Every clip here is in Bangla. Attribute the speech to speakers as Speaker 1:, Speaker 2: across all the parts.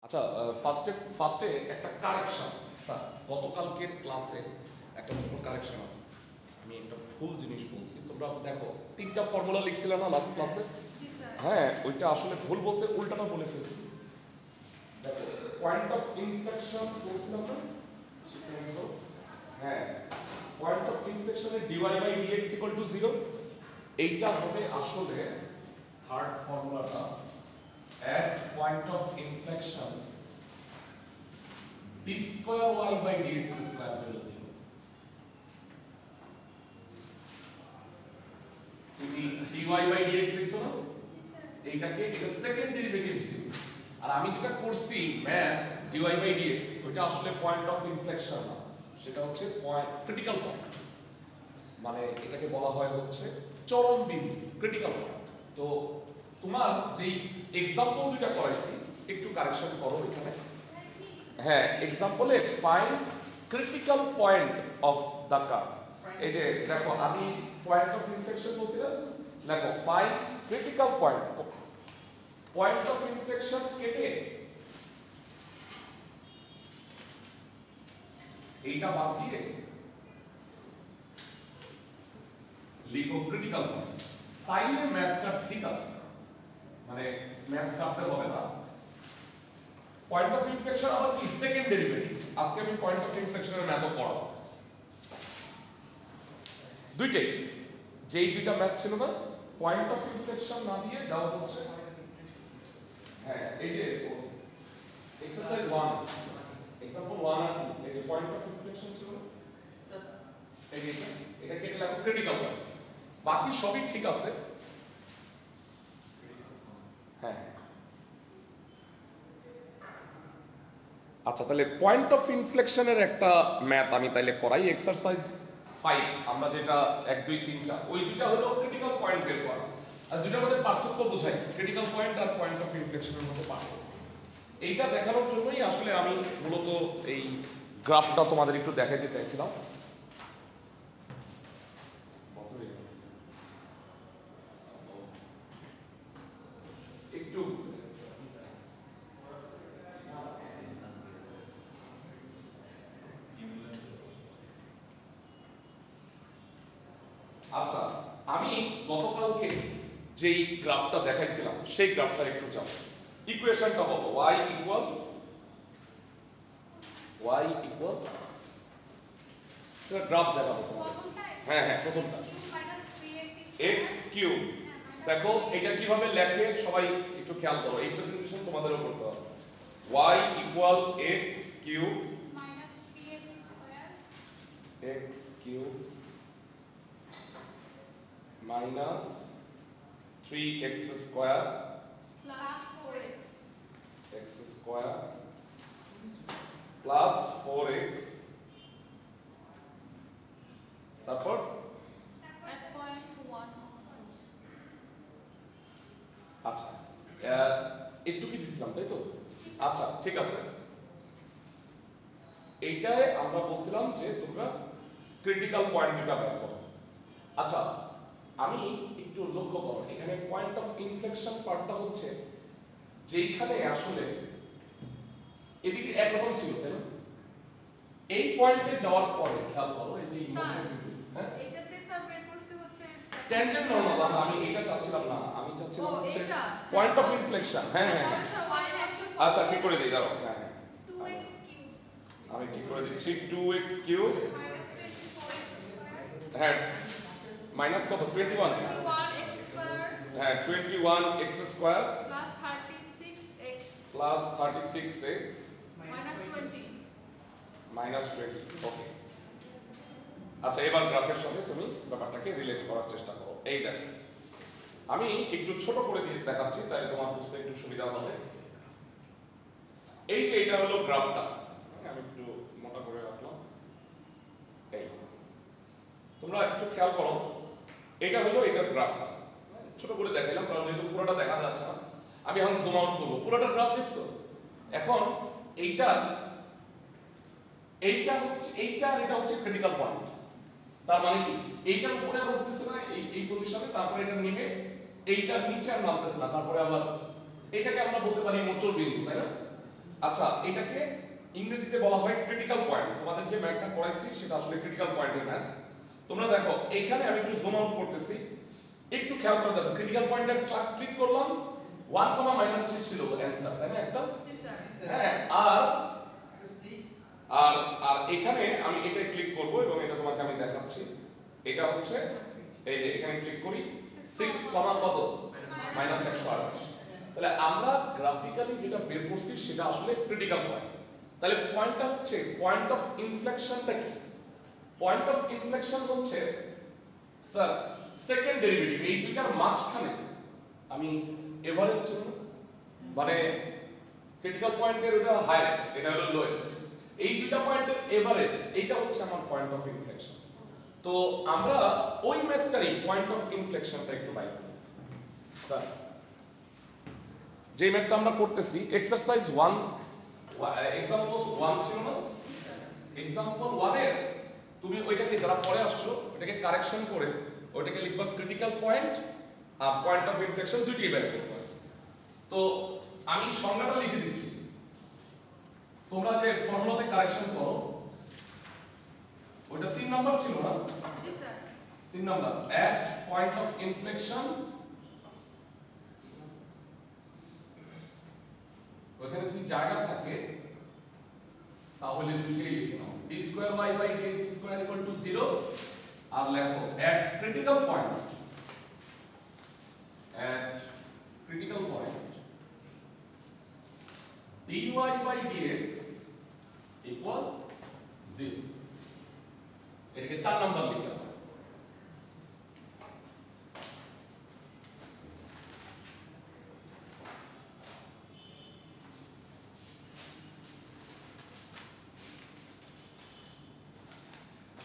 Speaker 1: আচ্ছা, ফার্স্টে একটা কারেকশন স্যার, গতকালকের ক্লাসে একটা ছোট কারেকশন আছে। আমি একটা ভুল জিনিস বলছি, তোমরা দেখো 3টা ফর্মুলা লিখছিল না লাস্ট ক্লাসে? হ্যাঁ, ওইটা আসলে ভুল বলতে উল্টানো বলে ফেলছি। দেখো পয়েন্ট অফ ইনফ্লেকশন বলছিলাম না? হ্যাঁ, পয়েন্ট অফ ইনফ্লেকশনে dy by dx equal to 0। এইটা হবে আসলে থার্ড ফর্মুলাটা। at point of inflection d square y by dx square will 0. তুমি dy by dx লিখছো না, এইটাকে এটা সেকেন্ড ডেরিভেটিভ 0। আর আমি যেটা করছি ম্যাথ dy by dx, ওইটা আসলে পয়েন্ট অফ ইনফ্লেকশন না, সেটা হচ্ছে পয়েন্ট ক্রিটিক্যাল পয়েন্ট, মানে এটাকে বলা হয় হচ্ছে চরম বিন্দু, ক্রিটিক্যাল পয়েন্ট। তো তোমার যেই এক্সাম্পল দুইটা করাইছি একটু কারেকশন করো এখানে। হ্যাঁ, এক্সাম্পলে find critical point of the curve. এই যে দেখো আমি পয়েন্ট অফ ইনফ্লেকশন বলছিলাম, দেখো find critical point. Point of inflection কেটে এইটা বাদ দিয়ে লিখো ক্রিটিক্যাল পয়েন্ট, তাইলে ম্যাথটা ঠিক আছে, মানে ম্যাথ কাটতে হবে না। পয়েন্ট অফ ইনফ্লেকশন আবার কি সেকেন্ড ডেরিভেটিভ। আজকে আমি পয়েন্ট অফ ইনফ্লেকশনের ম্যাথও পড়াবো, দুইটাই। যেই দুইটা ম্যাথ ছিল না, পয়েন্ট অফ ইনফ্লেকশন না দিয়ে দাও হচ্ছে, হ্যাঁ এই যে এক্সারসাইজ 1 এক্সাম্পল 1 আর 2, এই যে পয়েন্ট অফ ইনফ্লেকশন ছিল স্যার, এই যে এটা কেটে লেখো ক্রিটিক্যাল পয়েন্ট, বাকি সবই ঠিক আছে। হ্যাঁ আচ্ছা, তাহলে পয়েন্ট অফ ইনফ্লেকশনের একটা ম্যাথ আমি তাইলে করাই। এক্সারসাইজ 5 আমরা যেটা 1 2 3 4, ওই দুইটা হলো ক্রিটিক্যাল পয়েন্ট বের করা, আর দুইটার মধ্যে পার্থক্য বোঝাই, ক্রিটিক্যাল পয়েন্ট আর পয়েন্ট অফ ইনফ্লেকশনের মধ্যে পার্থক্য। এইটা দেখানোর জন্যই আসলে আমি মূলত এই গ্রাফটা তোমাদের একটু দেখাইতে চাইছিলাম। একটু আচ্ছা, আমি গতকালকে যেই গ্রাফটা দেখাইছিলাম সেই গ্রাফটা একটু যাও। ইকুয়েশনটা কত? y ইকুয়াল গ্রাফ দেখাবো তোমাদের। হ্যাঁ হ্যাঁ, প্রথমটা x কিউব। দেখো এটা কিভাবে লেখে সবাই একটু খেয়াল করো, এই প্রেজেন্টেশন তোমাদেরও করতে হবে। y equal x cube x cube minus 3x square
Speaker 2: plus 4x
Speaker 1: x square plus 4x, তারপর
Speaker 2: at point 1.
Speaker 1: আচ্ছা একটু কি দিছিলাম তাই তো? আচ্ছা ঠিক আছে, এইটাই আমরা বলছিলাম যে তোমরা ক্রিটিক্যাল পয়েন্ট দুটা বের করো। আচ্ছা আমি একটু লক্ষ্য করো, এখানে পয়েন্ট অফ ইনফ্লেকশন পার্টটা হচ্ছে যেখানে আসলে এদিকে একরকম ছিল তাই না, এই পয়েন্টে যাওয়ার পরে খেয়াল করো এই যে হ্যাঁ
Speaker 2: এটাতে স্যার বের করছে হচ্ছে
Speaker 1: ট্যানজেন্ট নরমাল। আমি এটা চাচ্ছিলাম না, আমি চাচ্ছিলাম হচ্ছে
Speaker 2: এটা
Speaker 1: পয়েন্ট অফ ইনফ্লেকশন। হ্যাঁ হ্যাঁ আচ্ছা ঠিক করে দিই, দাঁড়াও। হ্যাঁ হ্যাঁ
Speaker 2: 2x cube
Speaker 1: আমি ঠিক করে দিচ্ছি। 2x cube
Speaker 2: minus 24x square
Speaker 1: হ্যাঁ মাইনাস কত? 21
Speaker 2: 21x square
Speaker 1: হ্যাঁ 21x square
Speaker 2: plus 36x
Speaker 1: plus 36x
Speaker 2: minus 20.
Speaker 1: Minus 20। ওকে আচ্ছা, এবার গ্রাফের সাথে তুমি ব্যাপারটাকে রিলেট করার চেষ্টা করো। এই দেখো আমি একটু ছোট করে দিয়ে দেখাচ্ছি, তাহলে তোমার বুঝতে একটু সুবিধা হবে। এই যে এটা হলো গ্রাফটা, আমি একটু মোটা করে রাখলাম। এই তোমরা একটু খেয়াল করো, এটা হলো এটার গ্রাফটা, ছোট করে দেখাইলাম কারণ যেহেতু পুরোটা দেখা যাচ্ছে না। আমি এখন জুম আউট করবো, পুরোটা গ্রাফ দেখছো। এখন এইটা এটা হচ্ছে ক্রিটিক্যাল পয়েন্ট। তার মানে কি এইটার উপরে আর উঠতেছে না এই পজিশনে, তারপরে এটা নেমে এইটার নিচে আর নামতেছে না, তারপরে আবার এটাকে আমরা বলতে পারি মোচড় বিন্দু, তাই না? আচ্ছা এটাকে ইংরেজিতে বলা হয় ক্রিটিক্যাল পয়েন্ট। তোমাদের যে ম্যাথটা করাইছি সেটা আসলে ক্রিটিক্যাল পয়েন্টের ম্যাথ। তোমরা দেখো এইখানে আমি একটু জুম আউট করতেছি, একটু খেয়াল করে দেখো ক্রিটিক্যাল পয়েন্টে ক্লিক করলাম 1, -3 ছিল অ্যানসার, তাই না একটা?
Speaker 2: জি স্যার।
Speaker 1: হ্যাঁ, আর আর আর এখানে আমি এটা ক্লিক করব এবং এটা তোমাকে আমি দেখাচ্ছি। এটা হচ্ছে এই যে এখানে ক্লিক করি 6, কত -128। তাহলে আমরা গ্রাফিক্যালি যেটা বের করছি সেটা আসলে ক্রিটিক্যাল পয়েন্ট। তাহলে পয়েন্টটা হচ্ছে পয়েন্ট অফ ইনফ্লেকশনটা কি? পয়েন্ট অফ ইনফ্লেকশন হচ্ছে স্যার সেকেন্ড ডেরিভেটিভ, এই দুইটার মাঝখানে আমি এভারেজ মানে ক্রিটিক্যাল পয়েন্টের ওটা হাইয়েস্ট, এটা হলো লোয়েস্ট, এই দুইটা পয়েন্টের এভারেজ, এইটা হচ্ছে আমার পয়েন্ট অফ ইনফ্লেকশন। তো আমরা ওই ম্যাথটারই পয়েন্ট অফ ইনফ্লেকশনটা একটু বাইর করি। স্যার যে ম্যাথটা আমরা করতেছি এক্সারসাইজ 1 এক্সাম্পল 1 ছিল না? এক্সাম্পল 1 এর তুমি ওইটাকে যারা পরে আসছো ওটাকে কারেকশন করে ওইটাকে লিখবা ক্রিটিক্যাল পয়েন্ট আর পয়েন্ট অফ ইনফ্লেকশন দুইটাই বের করবে। তো আমি সংজ্ঞাটা লিখে দিচ্ছি, তোমরা যে ফর্মুলাতে কারেকশন করো ওটা 3 নাম্বার ছিল না?
Speaker 2: জি sir.
Speaker 1: 3 number at point of inflection, ওখানে যদি জায়গা থাকে তাহলে দুইটাই লিখে নাও, d2y/dx² 0 আর লেখো at critical point dy/dx equal 0। এটাকে 4 নাম্বার লিখে নাও।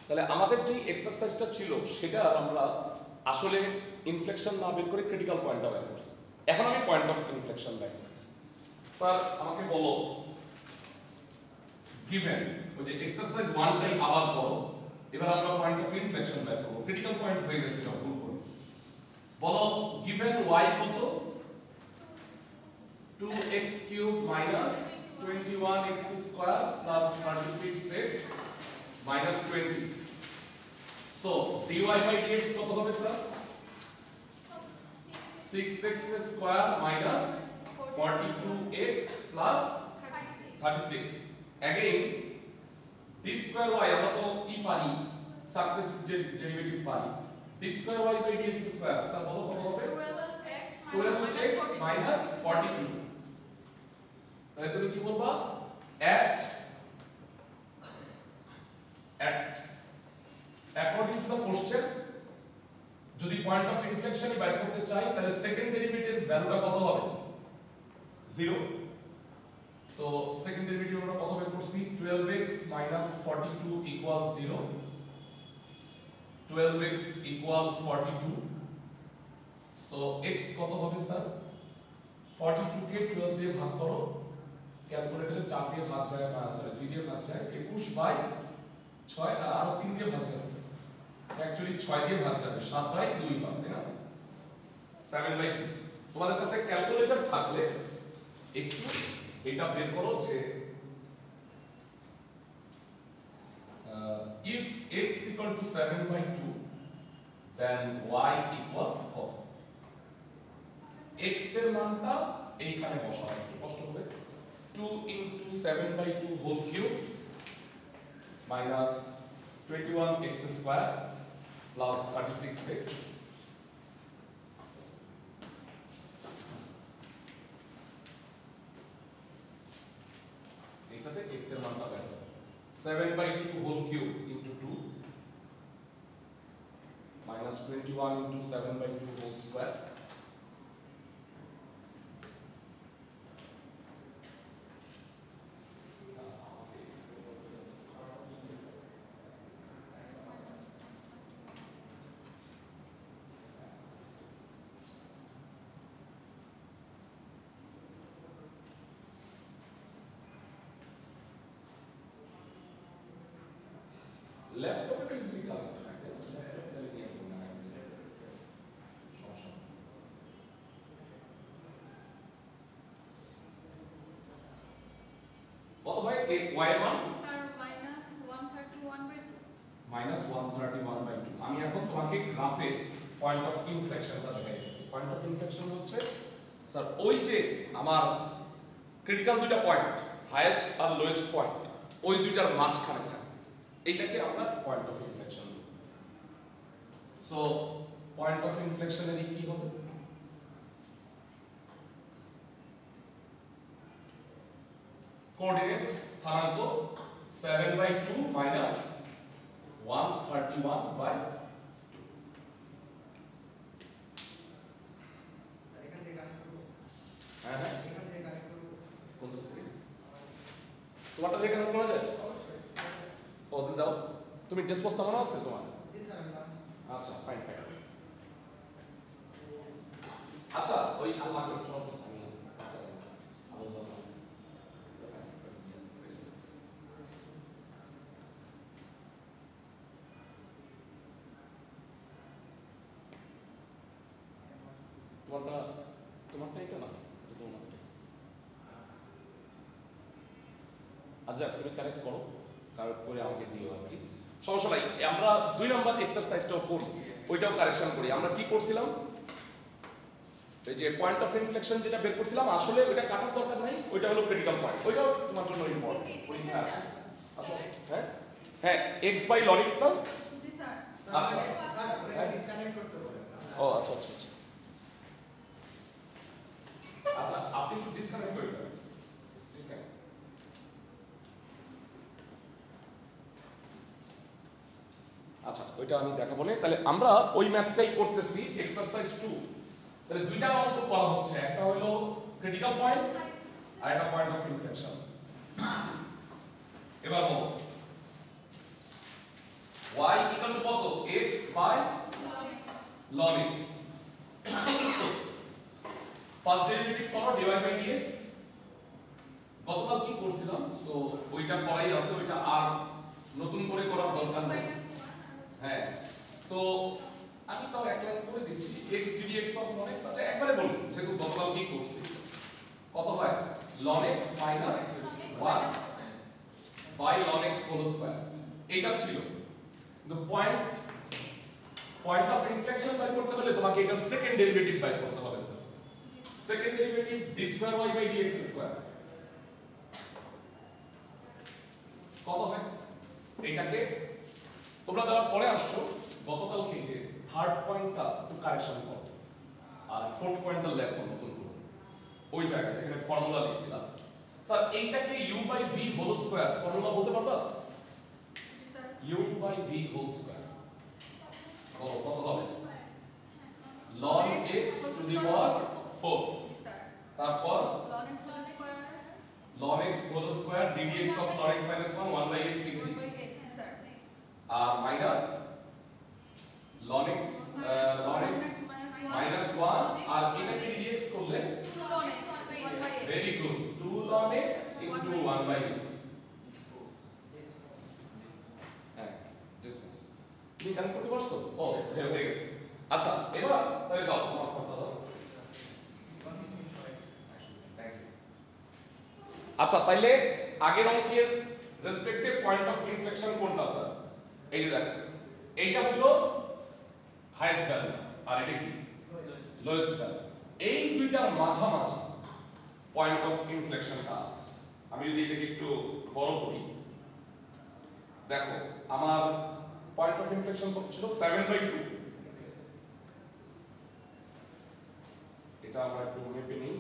Speaker 1: তাহলে আমাদের যে এক্সারসাইজটা ছিল সেটা আমরা আসলে ইনফ্লেকশন না বের করে ক্রিটিক্যাল পয়েন্টটা বের করছি। এখন আমি পয়েন্ট অফ ইনফ্লেকশন বের করছি। স্যার আমাকে বলো গিভেন, ওই যে এক্সারসাইজ 1টাই আবার করো, এবার আমরা পয়েন্ট অফ ইনফ্লেকশন বের করব। ক্রিটিক্যাল পয়েন্ট হয়ে গেছে এটা ভুল করে। বলো গিভেন y কত? 2x³ - 21x² + 36x -20। So dy/dx কত হবে sir? 6x² - 42x + 36। Again d2y আমরা তো পারি, সাকসেসিভ ডেরিভেটিভ পারি, d2y/dx² স্যার বলো কত হবে? 12x - 42। তাহলে তুমি কি বলবা? at according to the question যদি পয়েন্ট অফ ইনফ্লেকশন বের করতে চাই তাহলে সেকেন্ড ডেরিভেটিভ ভ্যালুটা কত হবে? 0। তো সেকেন্ড ডেরিভেটিভ আমরা কত বের করছি? 12x - 42 = 0, 12x = 42। সো x কত হবে স্যার? 42 কে 12 দিয়ে ভাগ করো, ক্যালকুলেটরে 4 দিয়ে ভাগ যায়, সরি 2 দিয়ে ভাগ যায়, 21/6 আর 3 দিয়ে ভাগ যায়, অ্যাকচুয়ালি 6 দিয়ে ভাগ যাবে, 7/2 হবে, তাই না? 7/2। তোমাদের কাছে ক্যালকুলেটর থাকলে একটু এটা বের করো যে if x = 7/2 then y equal কত? x এর মানটা এইখানে বসাও, একটু কষ্ট হবে। 2 × 7/2 whole cube minus 21x² plus 36x এটাতে x এর মানটা বের করো। 7/2 whole cube into 2 minus 21 into 7/2 whole square ল্যাপটপে ইজিলি কালেক্ট থাকে, ল্যাপটপে নিয়ে আসুন না, সমস্যা। কত হয় এই y এর মান
Speaker 2: স্যার -131/2
Speaker 1: -131/2। আমি এখন তোমাকে গ্রাফে পয়েন্ট অফ ইনফ্লেকশনটা দেখাই দিচ্ছি। পয়েন্ট অফ ইনফ্লেকশন হচ্ছে স্যার ওই যে আমার ক্রিটিক্যাল দুইটা পয়েন্ট হাইয়েস্ট আর লোয়েস্ট পয়েন্ট ওই দুইটার মাঝখানে থাকে, এইটাকে আমরা পয়েন্ট অফ ইনফ্লেকশন বলি। সো পয়েন্ট অফ ইনফ্লেকশনের কি হবে? কোঅর্ডিনেট স্থানাঙ্ক 7/2 minus 131/2। হ্যাঁ কোনটা থেকে? তোমারটা থেকে কানেক্ট করা যায়? ও দিন দাও। তুমি টেস্ট পোস্ট নামানো আছে তোমার? আচ্ছা ফাইন ফাইন। আচ্ছা ওই আল্লাহ করে সব আমি আল্লাহ তোমারটা এটা না, এটা তোমারটা। আচ্ছা তুমি কারেক্ট করো, কারেক্ট করে আমাকে দিও আর কি, সমস্যা নাই। আমরা 2 নম্বর এক্সারসাইজটাও করি, ওইটাও কারেকশন করি। আমরা কি করছিলাম, এই যে পয়েন্ট অফ ইনফ্লেকশন যেটা বের করছিলাম, আসলে ওইটা কাটার দরকার নাই, ওইটা হলো ক্রিটিক্যাল পয়েন্ট, ওইটাও তোমার জন্য ইম্পর্টেন্ট। পরীক্ষায় আসে আসো। হ্যাঁ হ্যাঁ x/log x না?
Speaker 2: জি স্যার।
Speaker 1: আচ্ছা
Speaker 3: স্যার ওটা ডিসকানেক্ট করতে বলেন।
Speaker 1: ও আচ্ছা আচ্ছা আচ্ছা আচ্ছা, আপনি একটু ডিসকানেক্ট করে দেবেন। ডিসকানেক্ট। আচ্ছা ওইটা আমি দেখাবো না। তাহলে আমরা ওই ম্যাথটাই করতেছি, এক্সারসাইজ 2। তাহলে দুইটা অঙ্ক করা হচ্ছে, একটা হলো ক্রিটিক্যাল পয়েন্ট আর একটা পয়েন্ট অফ ইনফ্লেকশন। এবার বলো y ইকুয়াল টু কত? x by ln x। First derivative করো dy বাই dx। গতকাল কি করছিলাম, সো ওইটা পড়াই আছে, ওইটা আর নতুন করে করার দরকার নেই। হ্যাঁ তো আমি তাও এক লাইন করে দিচ্ছি, x dx of ln x। আচ্ছা একবারে বলি, যেহেতু গতকাল কি করছি, কত হয়? ln x minus 1 by ln x whole square। এটা ছিল কিন্তু পয়েন্ট অফ ইনফ্লেকশন বের করতে হলে তোমাকে এটার সেকেন্ড ডেরিভেটিভ বের করতে হবে sir. Second derivative d square y by dx square কত হয়? এটাকে তোমরা যারা পরে আসছো গতকালকে যে থার্ড পয়েন্টটা একটু কারেকশন করো আর ফোর্থ পয়েন্টটা লেখো নতুন করে ওই জায়গায় যেখানে ফর্মুলা লিখছিলাম। স্যার এইটাকে u by v whole square formula বলতে পারবা?
Speaker 2: জি sir.
Speaker 1: u by v whole square কত হবে? ln x to the power 4,
Speaker 2: জি স্যার।
Speaker 1: তারপর
Speaker 2: ln x whole square
Speaker 1: ln x whole square ddx of ln x minus 1 1 by x লিখে দিই,
Speaker 2: 1/x জি স্যার।
Speaker 1: আর মাইনাস ln x minus 1 আর এটাকে dx করলে
Speaker 2: 2 ln x 1/x।
Speaker 1: Very good 2 ln x into 1 by x। হ্যাঁ ডিসটেন্স তুমি কানেক্ট করতে পারছো? ও হয়ে গেছে। আচ্ছা এবার তাহলে দাও তোমার ফোনটা দাও। আচ্ছা তাইলে আগের অঙ্কের রেসপেক্টিভ পয়েন্ট অফ ইনফ্লেকশন কোনটা স্যার? এই যে দেখো এইটা হলো হাইয়েস্ট ভ্যালু আর এটা কি লোয়েস্ট ভ্যালু। এই দুইটার মাঝামাঝি পয়েন্ট অফ ইনফ্লেকশনটা আছে। আমি যদি এটাকে একটু বড় করি, দেখো আমার পয়েন্ট অফ ইনফ্লেকশন কত ছিল? 7/2। এটা আমরা একটু মেপে নিই।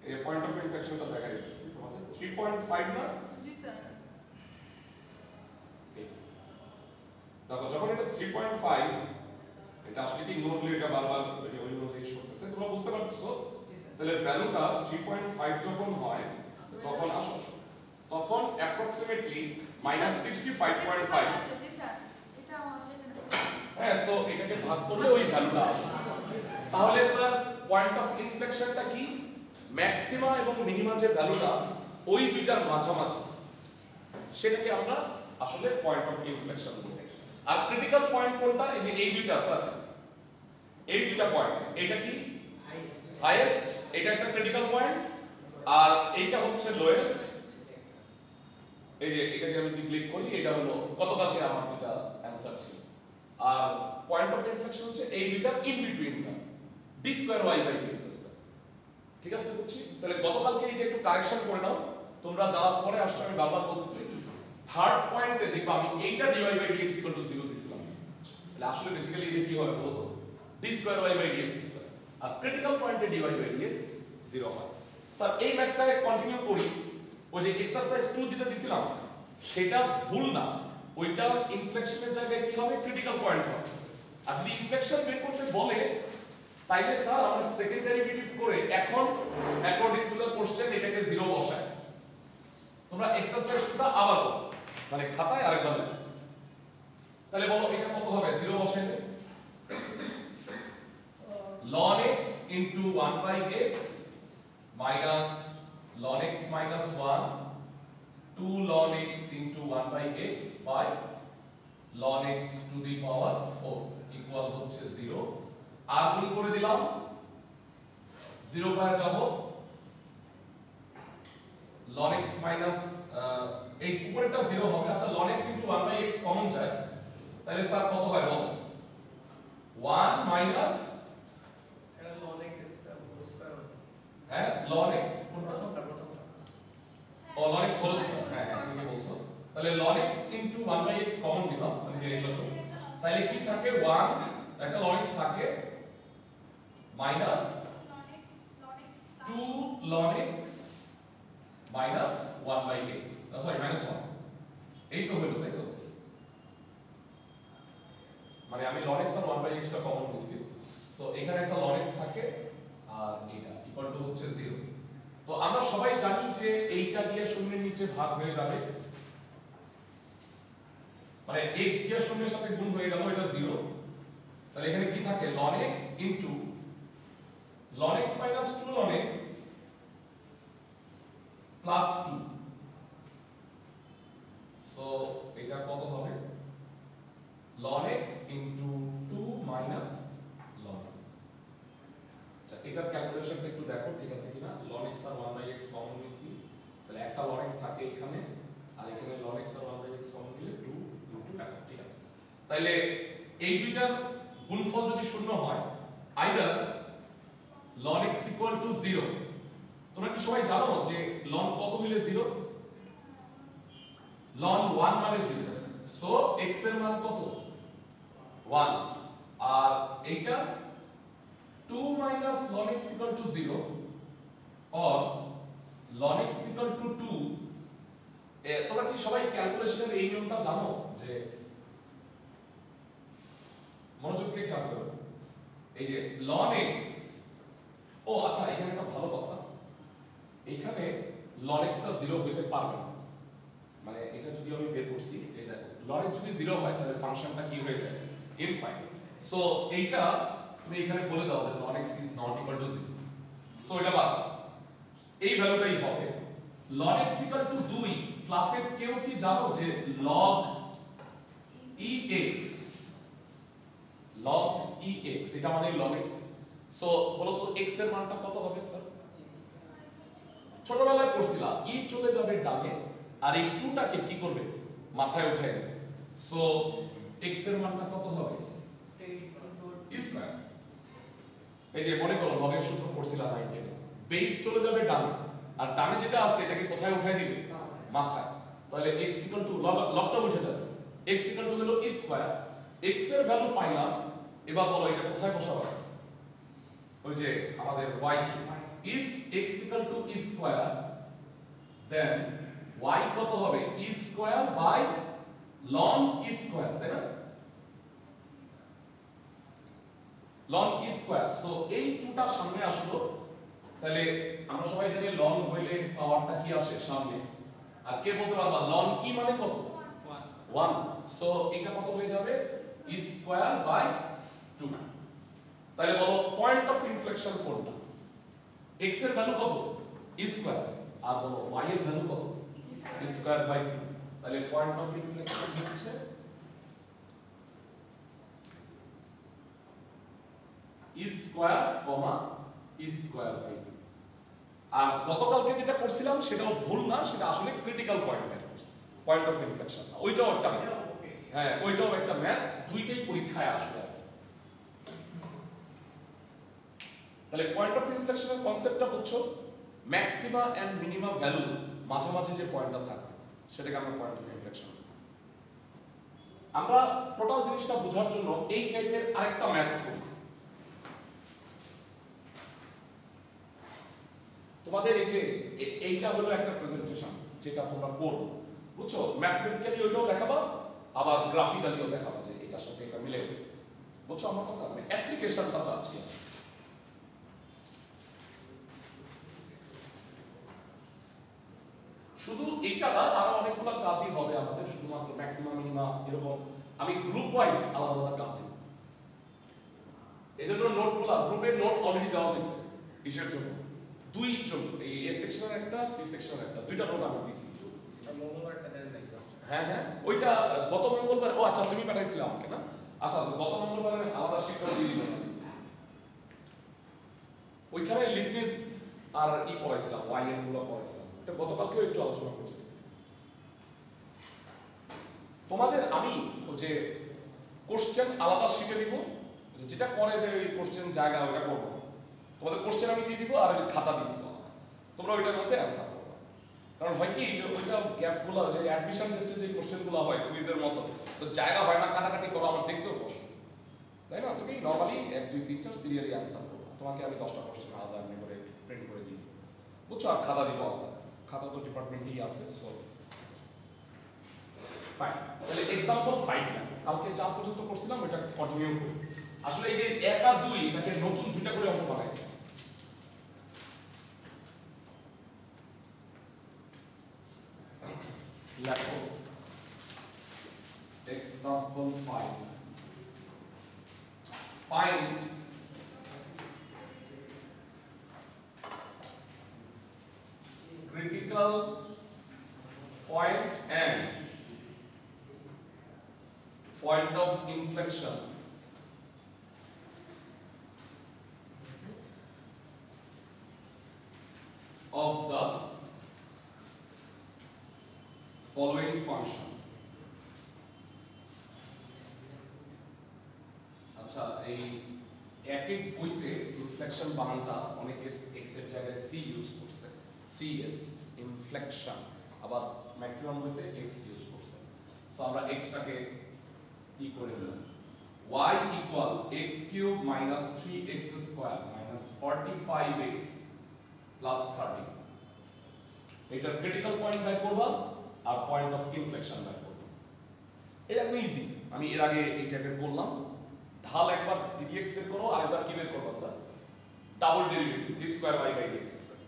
Speaker 1: এই পয়েন্ট অফ ইনফ্লেকশনটা দেখা যাচ্ছে তোমাদের 3.5 না?
Speaker 2: জি স্যার।
Speaker 1: দেখো যখন এটা 3.5, এটা আসলে কি নোট এটা বারবার ওই যে ওই অনুযায়ী করতেছে, তোমরা বুঝতে পারছো? তাহলে ভ্যালুটা 3.5 যখন হয় তখন আসো তখন অ্যাপ্রক্সিমেটলি -65.5।
Speaker 2: জি স্যার এটা আমার সেখানে
Speaker 1: হ্যাঁ, সো এটাকে ভাগ করলে ওই ভ্যালুটা আসবে। তাহলে স্যার পয়েন্ট অফ ইনফ্লেকশনটা কি? ম্যাক্সিমা এবং মিনিমা যে ভ্যালুটা ওই দুইটার মাঝামাঝি, সেটাকে আমরা আসলে পয়েন্ট অফ ইনফ্লেকশন বলি। আর ক্রিটিক্যাল পয়েন্ট কোনটা? এই যে এই দুইটা স্যার, এই দুইটা পয়েন্ট। এটা কি হাইয়েস্ট, এটা একটা ক্রিটিক্যাল পয়েন্ট, আর এইটা হচ্ছে লোয়েস্ট। এই যে এটাকে আমি যদি ক্লিক করি, এটা হলো গতকালকে আমার দুইটা অ্যানসার ছিল। আর পয়েন্ট অফ ইনফ্লেকশন হচ্ছে এই দুইটার ইন বিটুইনটা, d square y by d square. ঠিক আছে, বুঝছি? তাহলে গতকালকে এটা একটু কারেকশন করে নাও তোমরা, যারা পরে আসছো আমি বারবার বলতেছি। থার্ড পয়েন্টে দেখবা আমি এইটা dy by dx equal to 0 দিছিলাম। তাহলে আসলে বেসিক্যালি এটা কি হবে বলো তো? D square y by dx square. আর ক্রিটিক্যাল পয়েন্টে dy বাই dx 0 হয়। স্যার এই ম্যাথটাকে কন্টিনিউ করি। ওই যে এক্সারসাইজ 2 যেটা দিছিলাম সেটা ভুল না, ওইটা ইনফ্লেকশনের জায়গায় কি হবে? ক্রিটিক্যাল পয়েন্ট হবে। আর যদি ইনফ্লেকশন বের করতে বলে তাইলে স্যার আমরা সেকেন্ড ডেরিভেটিভ করে এখন অ্যাকর্ডিং টু দ্য কোশ্চেন এটাকে 0 বসাই। তোমরা এক্সারসাইজটা আবার করো, মানে খাতায় আরেকবার লেখো। তাহলে বলো এটা কত হবে? 0 বসাইলে ln x into 1 by x minus ln x minus 1 2 ln x into 1 by x by ln x to the power 4 equal হচ্ছে 0। আর গুণ করে দিলাম, 0 পায় যাব, ln x minus এই উপরেরটা 0 হবে। আচ্ছা ln x into 1 by x common যায়, তাহলে স্যার কত হয় বল? 1 minus
Speaker 3: এটা ln x square whole square হবে।
Speaker 1: হ্যাঁ ln x
Speaker 3: প্রথমটা
Speaker 1: ও ln x হোল স্কয়ার। হ্যাঁ তুমি বলছো, তাহলে ln x into 1 by x common নিলাম, মানে যে এটা তো, তাহলে কি থাকে? 1 একটা ln x থাকে minus 2 ln x minus 1 by x, sorry minus 1। এই তো হলো, তাই তো? মানে আমি ln x আর 1 by x টা কমন নিছি, সো এখানে একটা ln x থাকে আর এটা ইকুয়াল টু হচ্ছে 0। তো আমরা সবাই জানি যে এইটা দিয়ে শূন্যের নিচে ভাগ হয়ে যাবে, মানে x দিয়ে শূন্যের সাথে গুণ হয়ে গেল, এটা 0। তাহলে এখানে কি থাকে? ln x into ln x minus 2 ln x plus 2। So এটা কত হবে? ln x into 2 minus ln x। আচ্ছা এটার ক্যালকুলেশনটা একটু দেখো ঠিক আছে কিনা। ln x আর 1 by x কমন নিয়েছি, তাহলে একটা ln x থাকে এখানে, আর এখানে ln x আর 1 by x কমন নিলে 2 into এটা, ঠিক আছে? তাহলে এই দুইটার গুণফল যদি শূন্য হয়, either ln x equal to 0। তোমরা কি সবাই জানো যে ln কত হইলে 0? ln 1 মানে 0, সো x এর মান কত? 1। আর এইটা 2 minus ln x equal to 0 or ln x equal to 2। তোমরা কি সবাই ক্যালকুলেশনের এই নিয়মটা জানো? যে মনোযোগ দিয়ে খেয়াল করো, এই যে ln x, ও আচ্ছা এখানে একটা ভালো কথা, এখানে ln x টা 0 হইতে পারবে না। মানে এটা যদি আমি বের করছি, এই দেখো ln x যদি 0 হয় তাহলে ফাংশনটা কি হয়ে যায়? ইনফাইনাইট। সো এইটা তুমি এখানে বলে দাও যে ln x is not equal to 0। So এটা বাদ, এই ভ্যালুটাই হবে। ln x equal to 2। ক্লাসে কেউ কি জানো যে log ex, log ex এটা মানে ln x। সো বলো তো x এর মানটা কত হবে স্যার? ছোটবেলায় পড়ছিলা e চলে যাবে ডানে, আর এই 2 টাকে কি করবে? মাথায় উঠায় দেবে। সো x এর মানটা কত হবে? e square. এই যে মনে করো লগ এর সূত্র পড়ছিলা 9 10, বেস চলে যাবে ডানে, আর ডানে যেটা আছে এটাকে কোথায় উঠায় দিবে? মাথায়। তাহলে x লগটা উঠে যাবে, x হলো e স্কয়ার। x এর ভ্যালু পাইলাম, এবার বলো এটা কোথায় বসাবো? ওই যে আমাদের y, if x e square then y কত হবে? e square by ln e square, তাই না? ln e square. সো এই 2টা সামনে আসলো, তাহলে আমরা সবাই জানি ln হইলে পাওয়ারটা কি আসে? সামনে। আর কে বলতে পারবা ln e মানে কত 1 সো এটা কত হয়ে যাবে e স্কয়ার বাই 2 তাহলে বলো পয়েন্ট অফ ইনফ্লেকশন কোনটা x এর ভ্যালু কত e স্কয়ার আর বলো y এর ভ্যালু কত e স্কয়ার বাই 2 তাহলে পয়েন্ট অফ ইনফ্লেকশন হচ্ছে e square e square by 2 আর গতকালকে যেটা করছিলাম সেটাও ভুল না সেটা আসলে ক্রিটিক্যাল পয়েন্ট বের করছি পয়েন্ট অফ ইনফ্লেকশন ওইটাও একটা ম্যাথ হ্যাঁ ওইটাও একটা ম্যাথ দুইটাই পরীক্ষায় আসবে তাহলে পয়েন্ট অফ ইনফ্লেকশনের কনসেপ্টটা বুঝছো ম্যাক্সিমা এন্ড মিনিমা ভ্যালু মাঝামাঝি যে পয়েন্টটা থাকবে সেটাকে আমরা পয়েন্ট অফ ইনফ্লেকশন আমরা টোটাল জিনিসটা বোঝার জন্য এই টাইপের আরেকটা ম্যাথ করি তোমাদের এই যে এইটা হলো একটা প্রেজেন্টেশন যেটা তোমরা করবে বুঝছো ম্যাথমেটিক্যালি ওইটাও দেখাবা আবার গ্রাফিক্যালিও দেখাবা যে এটার সাথে এটা মিলে গেছে বুঝছো আমার কথা মানে অ্যাপ্লিকেশনটা চাচ্ছি শুধু এইটা না আরো অনেকগুলো কাজই হবে আমাদের শুধুমাত্র ম্যাক্সিমাম মিনিমা এরকম আমি গ্রুপ ওয়াইজ আলাদা আলাদা কাজ দেব এজন্য নোটগুলো গ্রুপের নোট অলরেডি দেওয়া হয়েছে কিসের জন্য দুই জন এই এ সেকশনের একটা সি সেকশনের একটা দুইটা নোট আমি দিছি
Speaker 3: মঙ্গলবারটা দেন নাই
Speaker 1: হ্যাঁ হ্যাঁ ওইটা গত মঙ্গলবার ও আচ্ছা তুমি পাঠাইছিলে আমাকে না আচ্ছা গত মঙ্গলবারের আলাদা শিক্ষা দিয়ে দিল ওইখানে লিটনেস আর ই পড়াইছিলাম ওয়াই এর গুলো পড়াইছিলাম এটা গতকালকেও একটু আলোচনা করছি তোমাদের আমি ওই যে কোশ্চেন আলাদা শিখে দিব যেটা করে যে ওই কোশ্চেন জায়গা ওটা করবো তোমাদের কোশ্চেন আমি দিয়ে দিব আর ওই খাতা দিয়ে দিব তোমরা ওইটার মধ্যে অ্যান্সার করবে কারণ হয় কি যে ওইটা গ্যাপগুলো যে অ্যাডমিশন টেস্টে যে কোশ্চেনগুলো হয় কুইজের মতো তো জায়গা হয় না কাটাকাটি করো আমার দেখতেও কষ্ট তাই না তুমি নর্মালি 1 2 3 4 সিরিয়ালি অ্যান্সার করবে তোমাকে আমি 10টা কোশ্চেন আলাদা এমনি করে প্রিন্ট করে দিই বুঝছো আর খাতা দিব আলাদা খাতা তো ডিপার্টমেন্টেই আছে সো ফাইন তাহলে एग्जांपल 5 না কালকে 4 পর্যন্ত করছিলাম এটা কন্টিনিউ করি আসলে এই যে 1 আর 2 এটাকে নতুন দুইটা করে অঙ্ক বানাইছি লেখো example 5 find critical point and point of inflection of the following function আচ্ছা এই এক এক বইতে ইনফ্লেকশন বানানটা অনেকে এক্স এর জায়গায় সি ইউজ করছে সিএস ইনফ্লেকশন আবার ম্যাক্সিমাম বইতে এক্স ইউজ করছে সো আমরা এক্সটাকে ই করে দিলাম y equal x cube minus 3x square minus 45x plus 30 এটার ক্রিটিক্যাল পয়েন্ট বের করবা আর পয়েন্ট অফ ইনফ্লেকশন বের করবা এটা একদম ইজি আমি এর আগে এই টাইপের করলাম ঢাল একবার dx বের করো আর একবার কি বের করবা sir double derivative d square y by dx square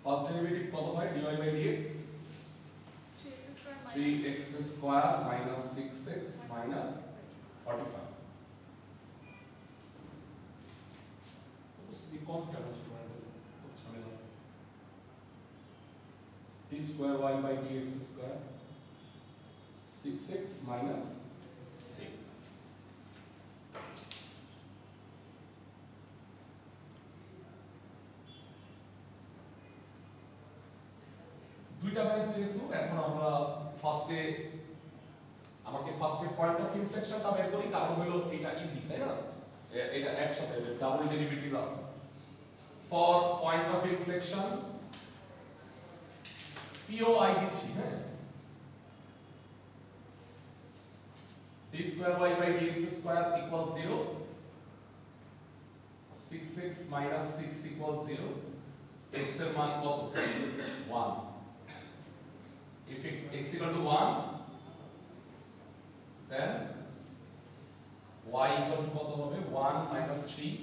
Speaker 1: first derivative কত হয় dy by dx 3x square minus 6x minus 45 উপস্থিতি কম কেন স্টুডেন্টদের খুব ঝামেলা d square y by dx square 6x minus 6 দুইটা ম্যাথ যেহেতু এখন আমরা ফার্স্টে আমাকে ফার্স্টে পয়েন্ট অফ ইনফ্লেকশনটা বের করি, কারণ হলো এটা ইজি, তাই না? এটা একসাথে ডাবল ডেরিভেটিভ আছে। For point of inflection POI দিচ্ছি, হ্যাঁ, d square y by dx square equals 0, 6x minus 6 equals 0, x এর মান কত? 1. If x equal to 1, then y equal to কত হবে? 1 minus 3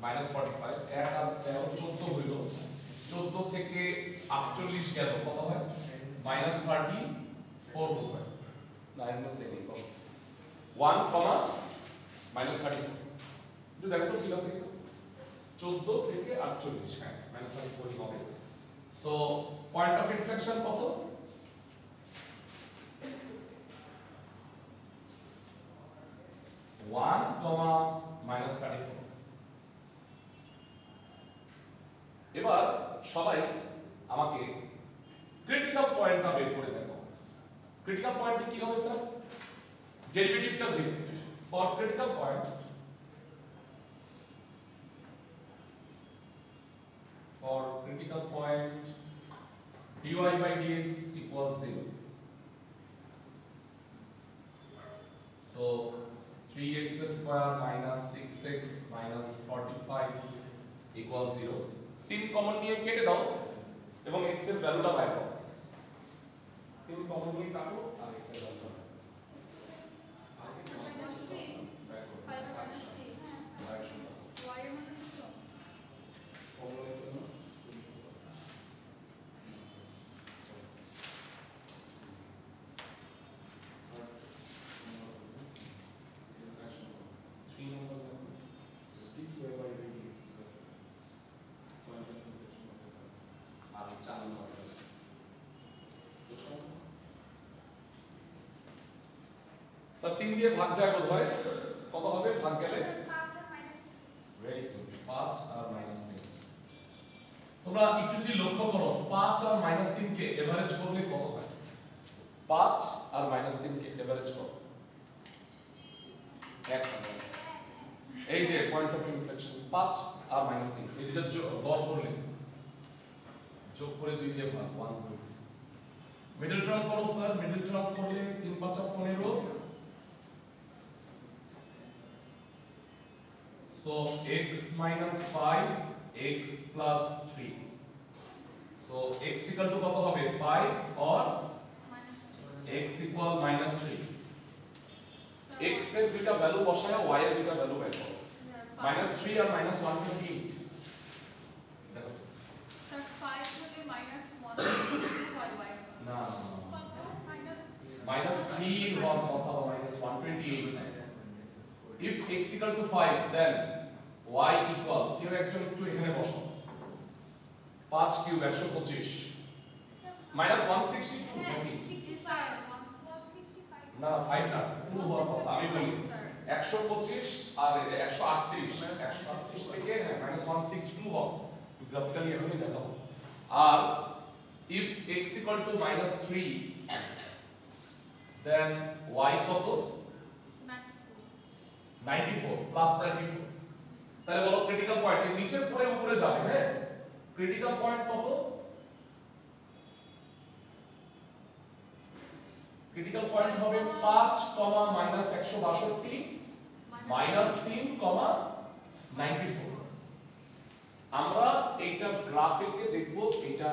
Speaker 1: minus 45. 1 আর 13 14 হইল। 14 থেকে 48 গেল কত হয়? minus 34 বোধ হয়। না মাইনাস দেখি কষ্ট। 1, minus 34. একটু দেখো তো ঠিক আছে কি? 14 থেকে 48, হ্যাঁ minus 34 হবে। সো পয়েন্ট অফ ইনফ্লেকশন কত? 1, minus 34. এবার সবাই আমাকে ক্রিটিক্যাল পয়েন্টটা বের করে দেখো। ক্রিটিক্যাল পয়েন্ট কি হবে স্যার? ডেরিভেটিভটা 0 for critical point, for critical point dy by dx equals 0. So 3x square minus 6x minus 45 equals 0. 3 common নিয়ে কেটে দাও এবং x এর ভ্যালুটা বাইর করো। 3 কমন নিয়ে কাটো আর x এর ভ্যালুটা সব 3 দিয়ে ভাগ যায় বোধ হয়, কত হবে ভাগ গেলে?
Speaker 2: 5 আর মাইনাস।
Speaker 1: ভেরি গুড, 5 আর মাইনাস 3। তোমরা একটু যদি লক্ষ্য করো 5 আর মাইনাস 3 কে এভারেজ করলে কত হয়? 5 আর মাইনাস 3 কে এভারেজ করো 1 হবে। এই যে পয়েন্ট অফ ইনফ্লেকশন 5 আর মাইনাস 3 এই দুটো গড় করলে যোগ করে 2 দিয়ে ভাগ 1 করে। মিডল টার্ম করো স্যার, মিডল টার্ম করলে 3 5 15। So x minus 5, x plus 3. So x equal to কত হবে? 5 or x equal minus 3. x এর দুইটা ভ্যালু বসায় y এর দুইটা ভ্যালু বের করো। minus 3 আর minus 120 দেখো
Speaker 2: স্যার 5 হলে minus 1 হয় y
Speaker 1: না
Speaker 2: minus
Speaker 1: minus 3 হওয়ার কথা বা minus 128 if x equal to 5 then y equal কেউ একজন একটু এখানে বসো 5 কিউব 125 minus 162 নাকি
Speaker 2: 65 165
Speaker 1: না 5 না 2 হওয়ার কথা আমি বলি 125 আর 138 138 থেকে হ্যাঁ -162 হবে গ্রাফিক্যালি এখনই দেখাবো। আর if x equal to -3 then y কত? 94 প্লাস 34। তাহলে বলো ক্রিটিক্যাল পয়েন্ট এর নিচের পরে উপরে যাবে, হ্যাঁ ক্রিটিক্যাল পয়েন্ট কত? ক্রিটিক্যাল পয়েন্ট হবে 5, -162 -3, 94। আমরা এইটা গ্রাফিকে দেখব এটা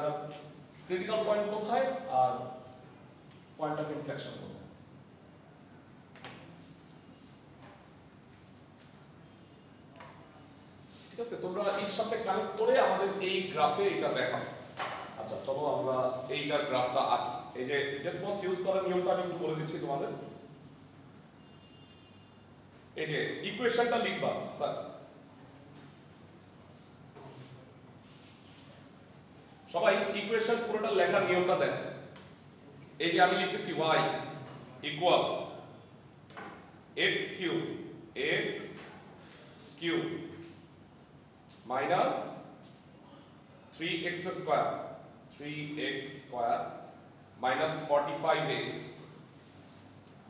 Speaker 1: ক্রিটিক্যাল পয়েন্ট কোথায় আর পয়েন্ট অফ ইনফ্লেকশন কোথায়। ঠিক আছে, তোমরা এর সাথে কানেক্ট করে আমাদের এই গ্রাফে এটা দেখাও। আচ্ছা চলো আমরা এইটার গ্রাফটা আঁকি। এই যে ডেসমস ইউজ করার নিয়মটা আমি একটু করে দিচ্ছি তোমাদের। এই যে ইকুয়েশনটা লিখবা স্যার, সবাই ইকুয়েশন পুরোটা লেখার নিয়মটা দেখ। এই যে আমি লিখতেছি y equal x cube minus 3x square minus 45x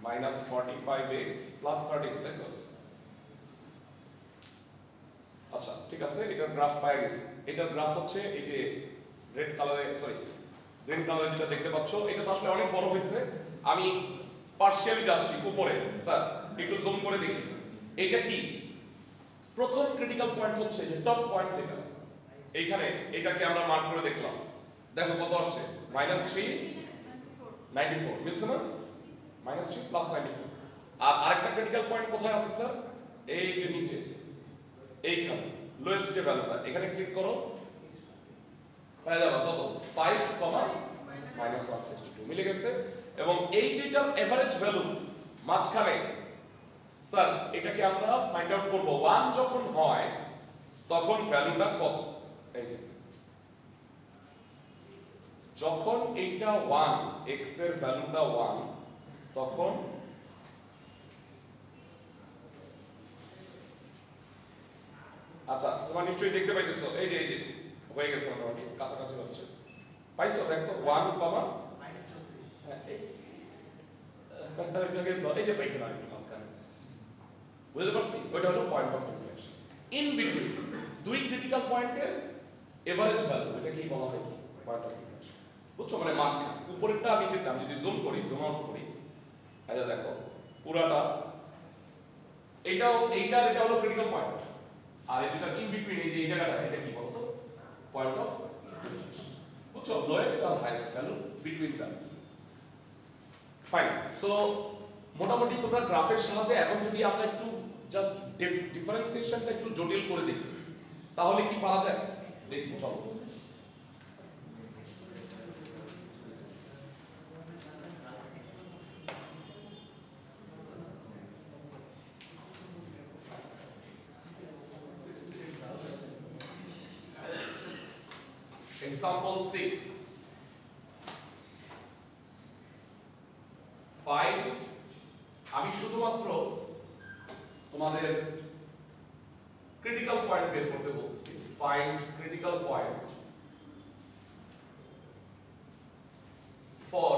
Speaker 1: minus 45x plus 13, তাই তো? আচ্ছা ঠিক আছে, এটার গ্রাফ পাওয়া গেছে। এটার গ্রাফ হচ্ছে এই যে রেড কালারে, সরি গ্রিন কালারে যেটা দেখতে পাচ্ছ, এটা তো আসলে অনেক বড় হয়েছে। আমি পার্শিয়ালি যাচ্ছি উপরে, স্যার একটু জুম করে দেখি। এটা কি প্রথম ক্রিটিক্যাল পয়েন্ট হচ্ছে যে টপ পয়েন্ট যেটা এইখানে, এটাকে আমরা মার্ক করে দেখলাম। দেখো কত আসছে, -394 মিলছে না? -3 প্লাস 94। আর আরেকটা ক্রিটিক্যাল পয়েন্ট কোথায় আছে স্যার? এই যে নিচে এইখানে লোয়েস্ট যে ভ্যালুটা, এখানে ক্লিক করো, পেয়ে যাবে কত 5, -162 মিলে গেছে। এবং এই দুইটার এভারেজ ভ্যালু মাঝখানে স্যার এটাকে আমরা ফাইন্ড আউট করব 1 যখন হয় তখন ভ্যালুটা কত। এই যে যখন এইটা 1, x এর ভ্যালুটা 1, তখন আচ্ছা তোমরা নিশ্চয়ই দেখতে পাইতেছো, এই যে হয়ে গেছে মোটামুটি কাছাকাছি হচ্ছে, পাইছো? দেখো 1, হ্যাঁ এই যে পাইছে না মাঝখানে, বুঝতে পারছি? ওইটা হলো point of inflection. In between দুই ক্রিটিক্যাল পয়েন্টের এভারেজ ভ্যালু, এটা কি বলা হয় কি পয়েন্ট অফ ইনফ্লেকশন, বুঝছো? মানে মাঝখানে উপরেরটা নিচেরটা আমি যদি জুম করি, জুম আউট করি, এটা দেখো পুরাটা এইটার এটা হলো ক্রিটিক্যাল পয়েন্ট, আর এটা ইন বিটুইন এই যে এই জায়গাটা, এটা কি বলতো পয়েন্ট অফ ইনফ্লেকশন, বুঝছো? লোয়েস্ট আর highest value between value. Fine. So মোটামুটি তোমরা গ্রাফের সাহায্যে এখন যদি আমরা একটু জাস্ট ডিফারেন্সিয়েশনটা একটু জটিল করে দিই তাহলে কি পাওয়া যায় দেখি, চলো। Example 6. Find, আমি শুধুমাত্র তোমাদের ক্রিটিক্যাল পয়েন্ট বের করতে বলতেছি। Find critical point for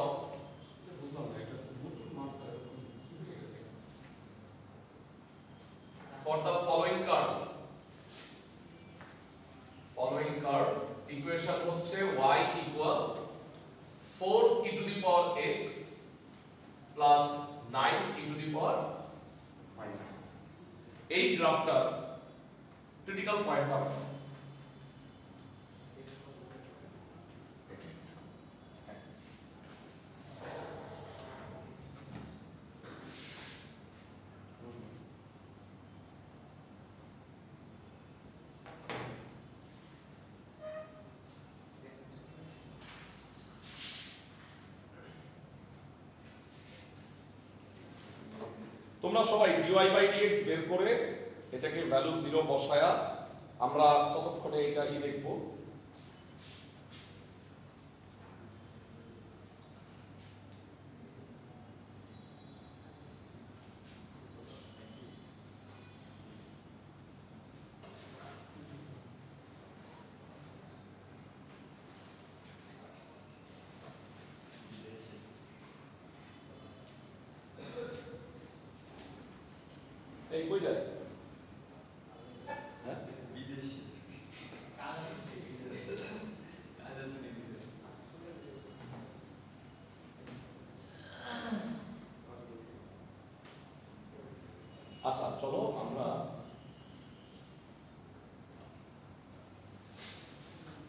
Speaker 1: the following curve. Following curve equation হচ্ছে y equal 4 e to the power x plus 9 e to the power minus x. এই গ্রাফটা ক্রিটিক্যাল পয়েন্ট হবে। তোমরা সবাই dy by dx বের করে এটাকে ভ্যালু 0 বসায়া আমরা ততক্ষণে এটা কি দেখব, এই কই যায়? হ্যাঁ
Speaker 3: বিদেশি
Speaker 1: আচ্ছা চলো আমরা,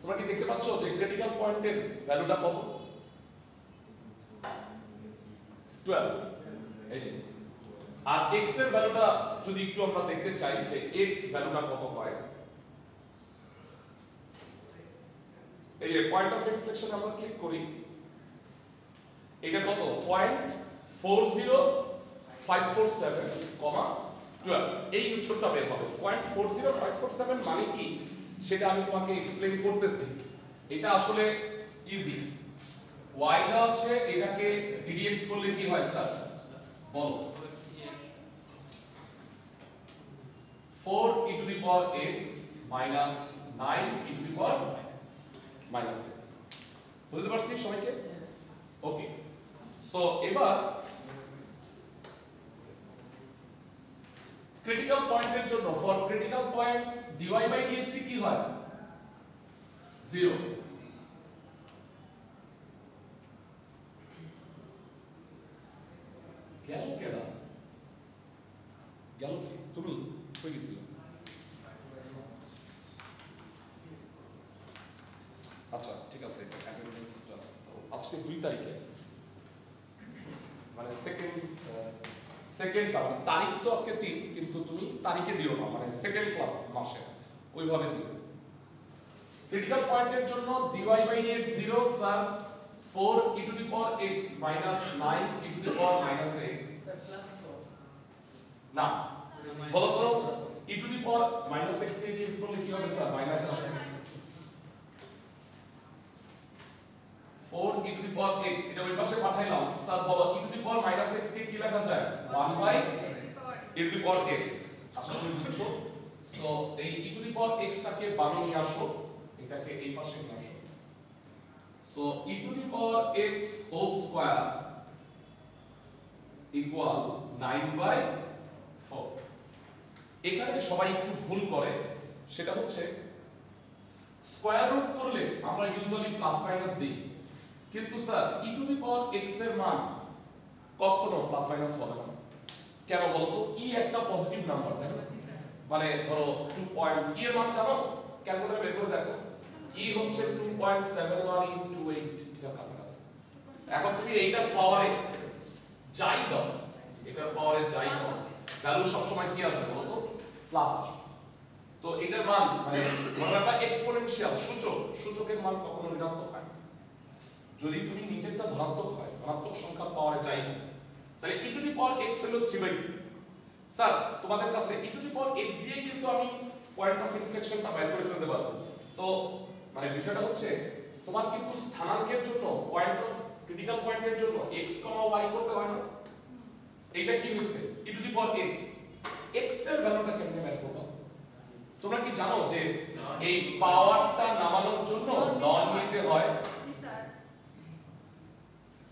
Speaker 1: তোমরা কি দেখতে পাচ্ছ যে ক্রিটিক্যাল পয়েন্টের ভ্যালুটা কত? 12। এই যে আর x এর ভ্যালুটা যদি একটু আমরা দেখতে চাই যে x ভ্যালুটা কত হয়, এই যে পয়েন্ট অফ ইনফ্লেকশন আমরা ক্লিক করি, এটা কত 0.40547, এই উত্তরটা বের হবে। 0.40547 মানে কি সেটা আমি তোমাকে এক্সপ্লেইন করতেছি। এটা আসলে ইজি, y টা আছে, এটাকে ddx করলে কি হয় স্যার বলো? 4 e to the power x minus 9 e to the power minus x। বুঝতে পারছি সবাইকে? ওকে, সো এবার ক্রিটিক্যাল পয়েন্টের জন্য for critical point dy by dx কি হয় 0 গেল কেডা গেল কি তুমি কই গেছিলে আচ্ছা ঠিক আছে এটা অ্যাটেন্ডেন্সটা তো আজকে 2 তারিখে মানে সেকেন্ডটা মানে তারিখ তো আজকে 3 কিন্তু তুমি তারিখে দিও না মানে সেকেন্ড ক্লাস মাসে ওইভাবে দিও ক্রিটিক্যাল পয়েন্টের জন্য dy by dx 0 sir 4 e to the power x minus 9 e to the power minus x না বলো তো e to the power minus x কে dx করলে কি হবে স্যার মাইনাস আসবে 4 e to the power x এটা ওই পাশে পাঠাইলাম স্যার বলো e to the power minus x কে কি লেখা যায় 1 by e to the power x আশা করি বুঝছো সো এই e to the power x টাকে বামে নিয়ে আসো এটাকে এই পাশে নিয়ে আসো so e to the power x whole square equal 9 by 4 এখানে সবাই একটু ভুল করে সেটা হচ্ছে স্কয়ার রুট করলে আমরা ইউজুয়ালি প্লাস মাইনাস দিই কিন্তু sir e to the power x এর মান কখনো প্লাস মাইনাস হবে না কেন বলো তো e একটা পজিটিভ নাম্বার তাই না মানে ধরো 2 পয়েন্ট e এর মান জানো ক্যালকুলেটর বের করে দেখো e হচ্ছে 2.7128 এটার কাছাকাছি এখন তুমি এইটার পাওয়ারে যাই দাও এটার পাওয়ারে যাই দাও ভ্যালু সব সময় কি আসবে বলো তো প্লাস আসবে তো এটার মান মানে ধরো একটা এক্সপোনেনশিয়াল সূচকের মান কখনো ঋণাত্মক হয় যদি তুমি নিচেরটা ধনাত্মক হয় ধনাত্মক সংখ্যা পাওয়ারে যাই তাহলে e to the power x হলো 3/2 স্যার তোমাদের কাছে e to the power x দিয়ে কিন্তু আমি পয়েন্ট অফ ইনফ্লেকশনটা বের করে ফেলতে পারবো তো মানে বিষয়টা হচ্ছে তোমার কিন্তু স্থানাঙ্কের জন্য পয়েন্ট অফ ক্রিটিক্যাল পয়েন্টের জন্য x, y করতে হয় না এটা কি হইছে e to the power x এর ভ্যালুটা কেমনে বের করব তোমরা কি জানো যে এই পাওয়ারটা নামানোর জন্য লন নিতে হয়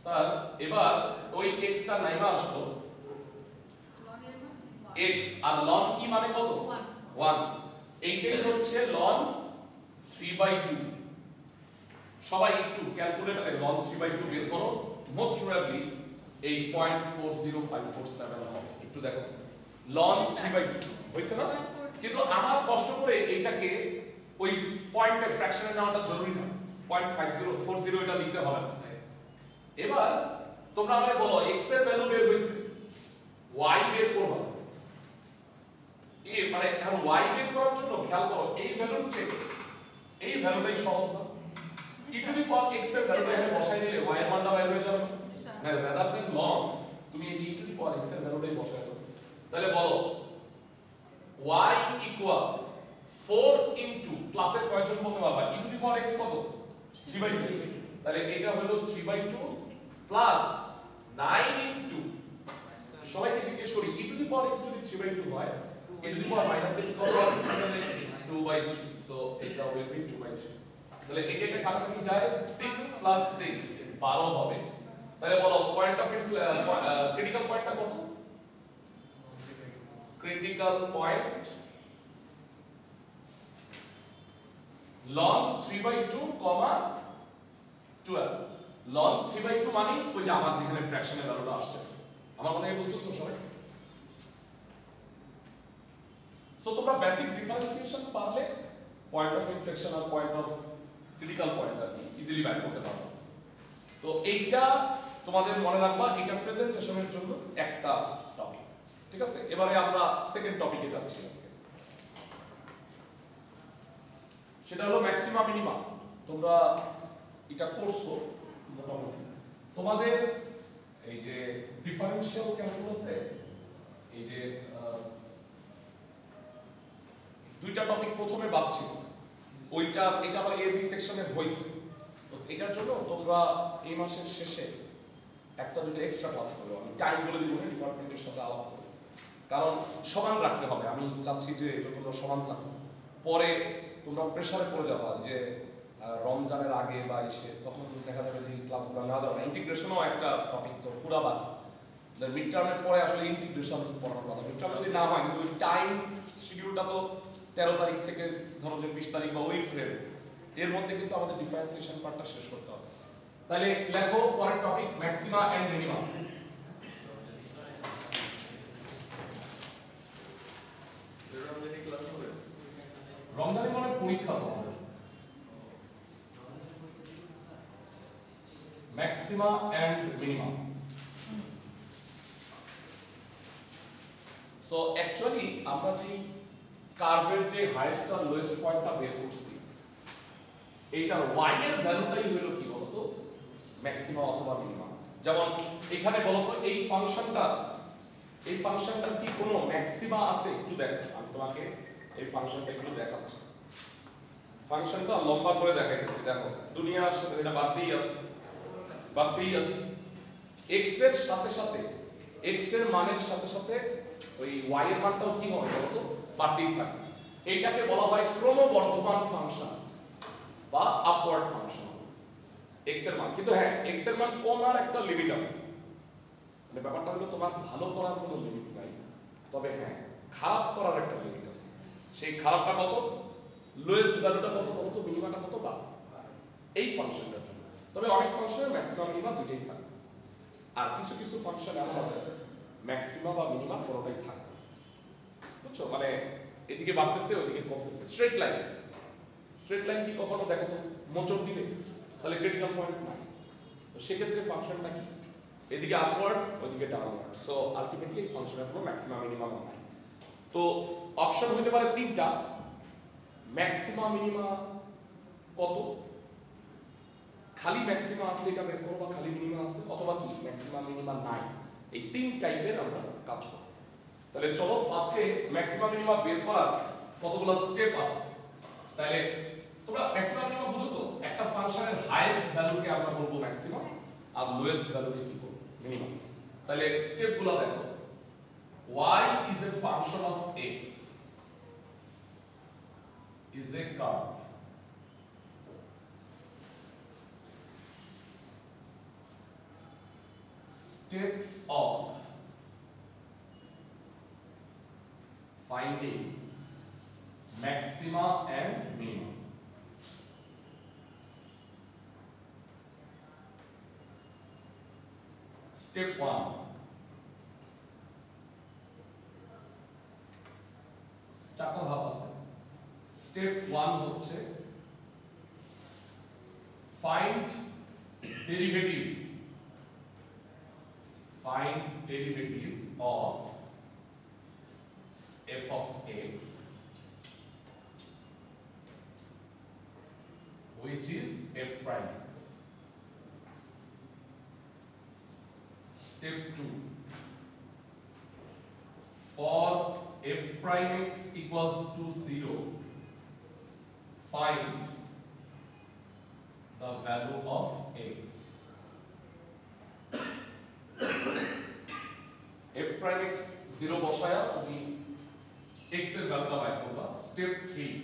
Speaker 1: স্যার এবার ওই x টা নাইমা আসলো x আর ln e মানে কত 1 এইটাই হচ্ছে ln 3/2 সবাই একটু ক্যালকুলেটরে ln 3/2 বের করো মোস্ট প্রবাবলি 8.40547 হবে একটু দেখো ln 3/2 হইছে না কিন্তু আমার কষ্ট করে এইটাকে ওই পয়েন্টের ফ্র্যাকশনে নেওয়াটা জরুরি না 0.5040 এটা লিখতে হবে না এবার তোমরা আমারে বলো x এর ভ্যালু বের হইছে y বের করবা মানে এখন y বের করার জন্য খেয়াল করো এই ভ্যালুর চেয়ে এই ভ্যালুটাই সহজ না e to the power x এর ভ্যালুটা এখানে বসাই দিলে y এর মানটা বাইরে হয়ে যাবে না রাদার দেন ln তুমি এই যে e to the power x এর ভ্যালুটাই বসাই দাও তাহলে বলো y ইকুয়াল 4 ইনটু ক্লাসের কয়জন বলতে পারবা e to the power x কত 3/2 তাহলে এটা হলো 3/2 প্লাস 9 ইনটু সবাইকে জিজ্ঞেস করি e to the power x যদি 3/2 হয় e to the power minus x কত হবে 2/3 সো এটা will be 2/3 তাহলে এটা একটা কাটাকাটি যায় 6 প্লাস 6 12 হবে তাহলে বলো পয়েন্ট অফ ক্রিটিক্যাল পয়েন্টটা কত ক্রিটিক্যাল পয়েন্ট ln 3/2 12 ln 3/2 মানে ওই যে আমার যেখানে ফ্র্যাকশনের ভ্যালুটা আসছে আমার কথা কি বুঝতেছো সবাই সো তোমরা বেসিক ডিফারেন্সিয়েশন পারলে পয়েন্ট অফ ইনফ্লেকশন আর পয়েন্ট অফ ক্রিটিক্যাল পয়েন্ট আর ইজিলি বের করতে পারবে তো এইটা তোমাদের মনে রাখবা এটা প্রেজেন্টেশনের জন্য একটা টপিক ঠিক আছে এবারে আমরা সেকেন্ড টপিকে যাচ্ছি আজকে সেটা হলো ম্যাক্সিমা মিনিমা তোমরা এটা করছো মোটামুটি তোমাদের এই যে ডিফারেনশিয়াল ক্যালকুলাসে এই যে দুইটা টপিক প্রথমে বাদ ছিল ওইটা এটা আবার এ বি সেকশনে হইছে তো এটার জন্য তোমরা এই মাসের শেষে একটা দুটো এক্সট্রা ক্লাস করো আমি টাইম বলে দিব না ডিপার্টমেন্টের সাথে আলাপ করো কারণ সমান রাখতে হবে আমি চাচ্ছি যে এটা তোমরা সমান থাকো পরে তোমরা প্রেসারে পড়ে যাবা যে রমজানের আগে বা এসে তখন দেখা যাবে যে ক্লাসগুলো না যাবে ইন্টিগ্রেশনও একটা টপিক তো পুরা বাদ মিড টার্মের পরে আসলে ইন্টিগ্রেশন পড়ানোর কথা। মিড টার্ম যদি না হয় কিন্তু ওই টাইম শিডিউলটা তো 13 তারিখ থেকে ধরো যে 20 তারিখ বা ওই ফ্রেম এর মধ্যে কিন্তু আমাদের ডিফারেন্সিয়েশন পার্টটা শেষ করতে হবে। তাহলে লেখো পরের টপিক ম্যাক্সিমা এন্ড মিনিমা। রমজানে মানে পরীক্ষা তো maxima and minima. So actually আমরা যে কার্ভের যে হাইয়েস্ট আর লোয়েস্ট পয়েন্টটা বের করছি এইটার y এর ভ্যালুটাই হলো কি বলতো ম্যাক্সিমা অথবা মিনিমা। যেমন এখানে বলতো এই ফাংশনটা কি কোনো ম্যাক্সিমা আছে একটু দেখো, আমি তোমাকে এই ফাংশনটা একটু দেখাচ্ছি। ফাংশনটা লম্বা করে দেখাইতেছি, দেখো দুনিয়ার সাথে এটা বাড়তেই আছে x এর সাথে সাথে x এর মানের সাথে সাথে ওই y এর মানটাও কি হবে বলতো বাড়তেই থাকে। এইটাকে বলা হয় ক্রমবর্ধমান ফাংশন বা আপওয়ার্ড ফাংশন x এর মান। কিন্তু হ্যাঁ x এর মান কমার একটা লিমিট আছে, মানে ব্যাপারটা হলো তোমার ভালো করার কোনো লিমিট নাই, তবে হ্যাঁ খারাপ করার একটা লিমিট আছে। সেই খারাপটা কত, লোয়েস্ট ভ্যালুটা কত বলতো, মিনিমাটা কত বা এই ফাংশনটার জন্য। তবে অনেক ফাংশনের ম্যাক্সিমাম মিনিমা দুটেই থাকে, আর কিছু কিছু ফাংশন এমন আছে ম্যাক্সিমা বা মিনিমা কোনোটাই থাকে, বুঝছো? মানে এদিকে বাড়তেছে ওইদিকে কমতেছে। স্ট্রেট লাইন কি কখনো দেখো তো মোচড় দিবে, তাহলে ক্রিটিক্যাল পয়েন্ট নাই। তো সেক্ষেত্রে ফাংশনটা কি এদিকে আপওয়ার্ড ওইদিকে ডাউনওয়ার্ড। সো আলটিমেটলি ফাংশনের কোনো ম্যাক্সিমাম মিনিমাম নাই। তো অপশন হতে পারে তিনটা, ম্যাক্সিমা মিনিমা কত, খালি ম্যাক্সিমা আছে এটা বের করব, বা খালি মিনিমা আছে, অথবা কি ম্যাক্সিমা মিনিমা নাই। এই তিন টাইপের আমরা কাজ করব। তাহলে চলো ফার্স্টে ম্যাক্সিমা মিনিমা বের করার কতগুলো স্টেপ আছে। তাহলে তোমরা ম্যাক্সিমা মিনিমা বুঝো তো, একটা ফাংশনের হাইয়েস্ট ভ্যালুকে আমরা বলবো ম্যাক্সিমা আর লোয়েস্ট ভ্যালুকে কি বলবো মিনিমাম। তাহলে স্টেপগুলো দেখো, y is a function of x is a curve steps of finding maxima and minima. Step 1, চারটা ধাপ আছে। স্টেপ 1 হচ্ছে find derivative of f of x which is f prime x. Step 2, for f prime x equals to 0 find the value of x. f prime x 0 বসায়া তুমি x এর ভ্যালুটা বাইর করবা। Step 3,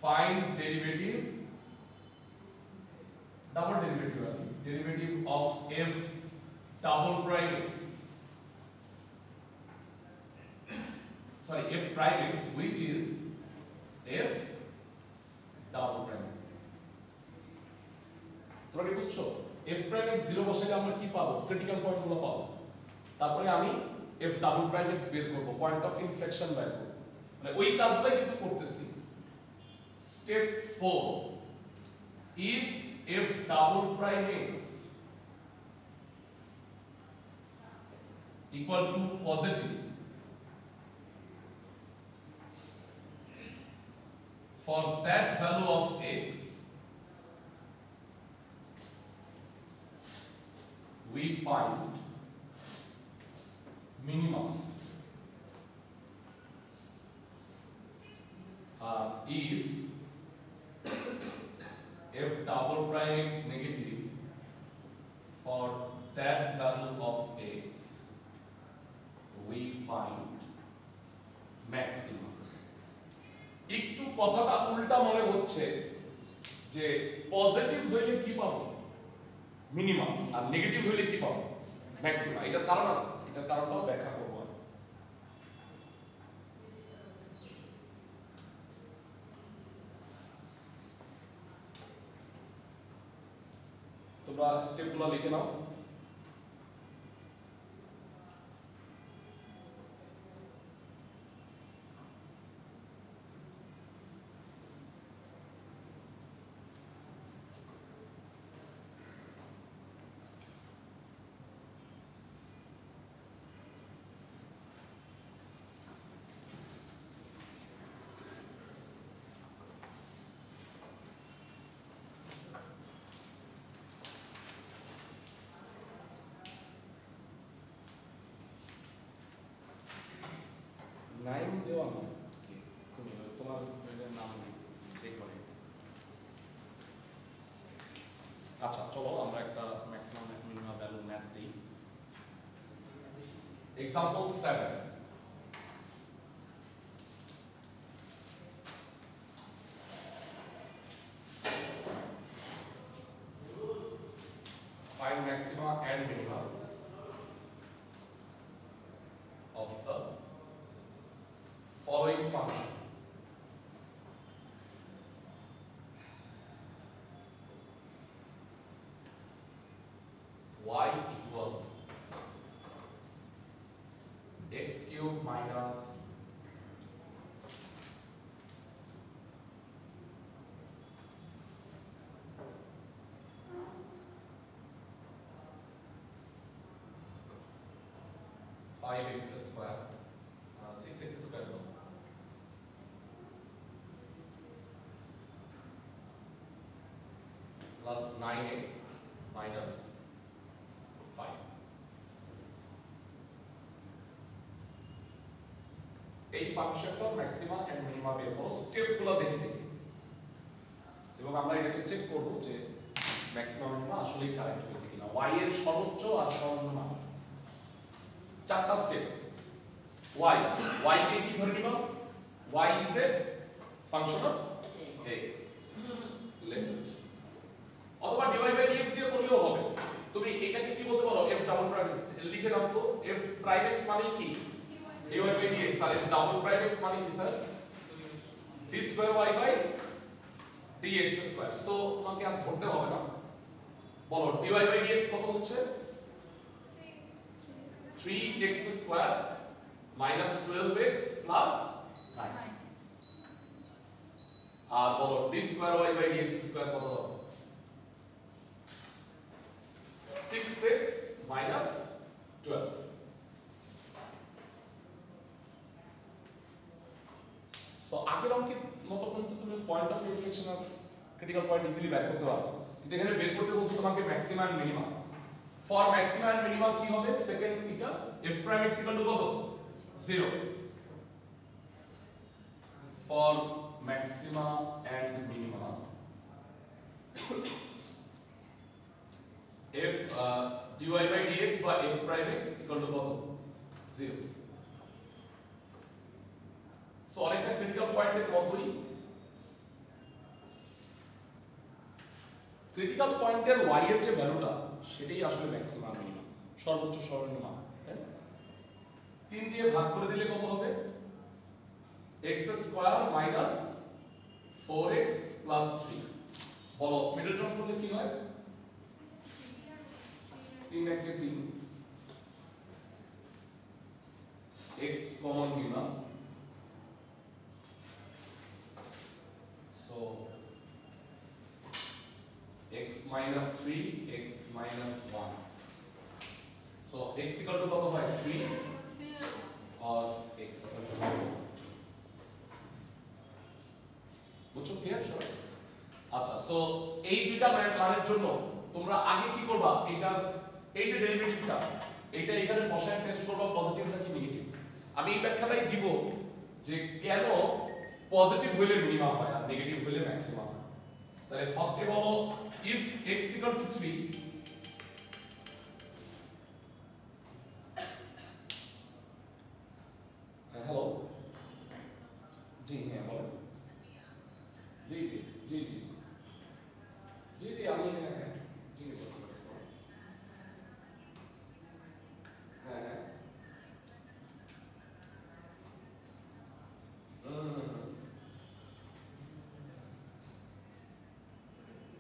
Speaker 1: find double derivative of f double prime x, sorry f prime x which is f double prime x. তোমরা কি বুঝছো? f prime x 0 বসালে আমরা কি পাবো, ক্রিটিক্যাল পয়েন্টগুলো পাবো। তারপরে আমি f double prime x বের করব, পয়েন্ট অফ ইনফ্লেকশন বের করব। মানে ওই কাজটাই কিন্তু করতেছি। Step 4, if f double prime x equal to positive for that value of x we find minimum. If f double prime x negative for that value of x we find maximum. একটু কথাটা উল্টা মনে হচ্ছে, যে পজিটিভ হইলে কি পাবো মিনিমাম আর নেগেটিভ হইলে কি পাবো ম্যাক্সিমাম। এটার কারণ আছে, এটার কারণটাও ব্যাখ্যা করবো আমি। তোমরা স্টেপগুলো লিখে নাও। নাইন দেওয়া না কি তুমি তোমার নাম দেখবে। আচ্ছা চলো আমরা একটা ম্যাক্সিমাম মিনিমাম ভ্যালু ম্যাথ দিই। Example 7 find maxima and minima of the following function. Y equal x cube minus five x square, 6x square no, plus 9x minus 5. এই ফাংশনটার ম্যাক্সিমা এন্ড মিনিমা বের করো স্টেপগুলো দেখে দেখে, এবং আমরা এটাকে চেক করব যে ম্যাক্সিমা মিনিমা আসলেই কারেক্ট হয়েছে কিনা। y এর সর্বোচ্চ আর সর্বনিম্ন মান, চারটা স্টেপ। y কে কি ধরে নিবা? y is a function of x, limit অথবা dy by dx দিয়ে করলেও হবে। তুমি এটাকে কি বলতে পারো? f ডাবল প্রাইম x লিখে দাও তো। f প্রাইম x মানে কি? dy by dx। আর f ডাবল প্রাইম x মানে কি sir? d square y by dx square. So তোমাকে আর ধরতে হবে না, বলো dy by dx কত হচ্ছে? 3x square minus 12x plus 9। আর বলো d square y by dx square কত হবে? 6x minus 12। সো আগের অঙ্কের মতো কিন্তু তুমি পয়েন্ট অফ ইনফ্লেকশন আর ক্রিটিক্যাল পয়েন্ট ইজিলি বের করতে পারবে, কিন্তু এখানে বের করতে বলছে তোমাকে maxima and minima. For maxima and minima কি হবে? সেকেন্ড এটা f প্রাইম x ইকুয়াল টু কত? 0। For maxima and minima f dy by dx বা f prime x equal to কত? 0। সো অনেকটা ক্রিটিক্যাল পয়েন্টের মতোই, ক্রিটিক্যাল পয়েন্টের y এর যে ভ্যালুটা সেটাই আসলে ম্যাক্সিমা মিনিমা, সর্বোচ্চ সর্বনিম্ন মান, তাই না? 3 দিয়ে ভাগ করে দিলে কত হবে? x square minus 4x plus 3। বলো মিডল টার্ম করলে কি হয়? 3 একে 3, x কমন নিলাম, so x minus 3, x minus 1, so x equal to কত হয়? 3 और x equal to 1। বুঝছো ক্লিয়ার সবাই? আচ্ছা, সো এই দুইটা মানের জন্য তোমরা আগে কি করবা? এটার এই যে ডেরিভেটিভটা এটা এখানে বসায় টেস্ট করবা পজিটিভ নাকি নেগেটিভ। আমি এই ব্যাখ্যাটাই দিব যে কেন পজিটিভ হইলে মিনিমা হয় আর নেগেটিভ হইলে ম্যাক্সিমাম হয়। তাহলে ফার্স্টে বলো if x equal to 3, hello জি হ্যাঁ বলেন। জি জি জি জি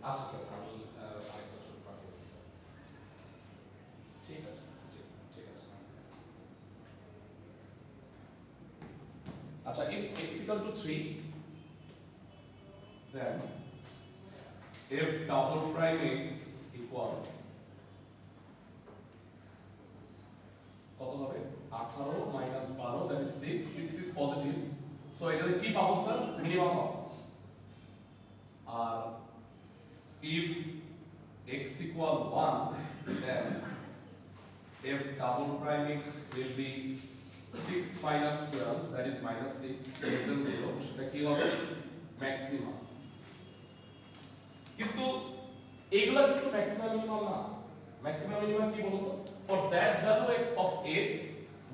Speaker 1: আচ্ছা ঠিক আছে, আমি আরেকটা ছোট পাঠিয়ে দিচ্ছি। ঠিক আছে, ঠিক আছে। আচ্ছা, if x equal to 3, then if double prime x equal কত হবে 18 minus 12, that is 6 is positive, so এটাতে কি পাবো স্যার? মিনিমাম পাবো। আর if x equal 1, then if double prime x will be 6 minus 12, that is minus 6 less than 0, সেটা কি হবে? ম্যাক্সিমাম। কিন্তু এইগুলা কিন্তু ম্যাক্সিমাম মিনিমাম না। ম্যাক্সিমাম মিনিমাম কি বলতো? For that value of x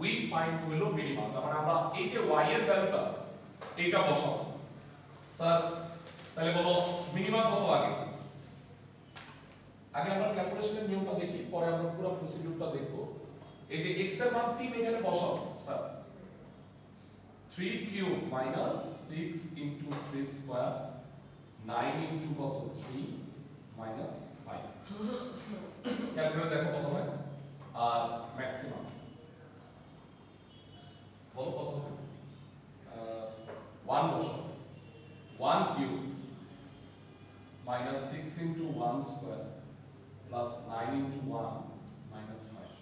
Speaker 1: we find হলো মিনিমাম। তার মানে আমরা এই যে y এর ভ্যালুটা এইটা বসাবো। স্যার তাহলে বলো মিনিমাম কত আগে? আগে আমরা ক্যালকুলেশনের নিয়মটা দেখি, পরে আমরা পুরো প্রসিডিউরটা দেখব। এই যে x এর মান 3 এখানে বসাও sir. 3 cube minus 6 into 3 square 9 into কত 3 মাইনাস 5। ক্যালকুলেটর দেখো কত হয়। আর ম্যাক্সিমাম বলো কত হবে? 1 বসাও। 1 cube minus 6 into 1 square plus 9 into 1 minus 5.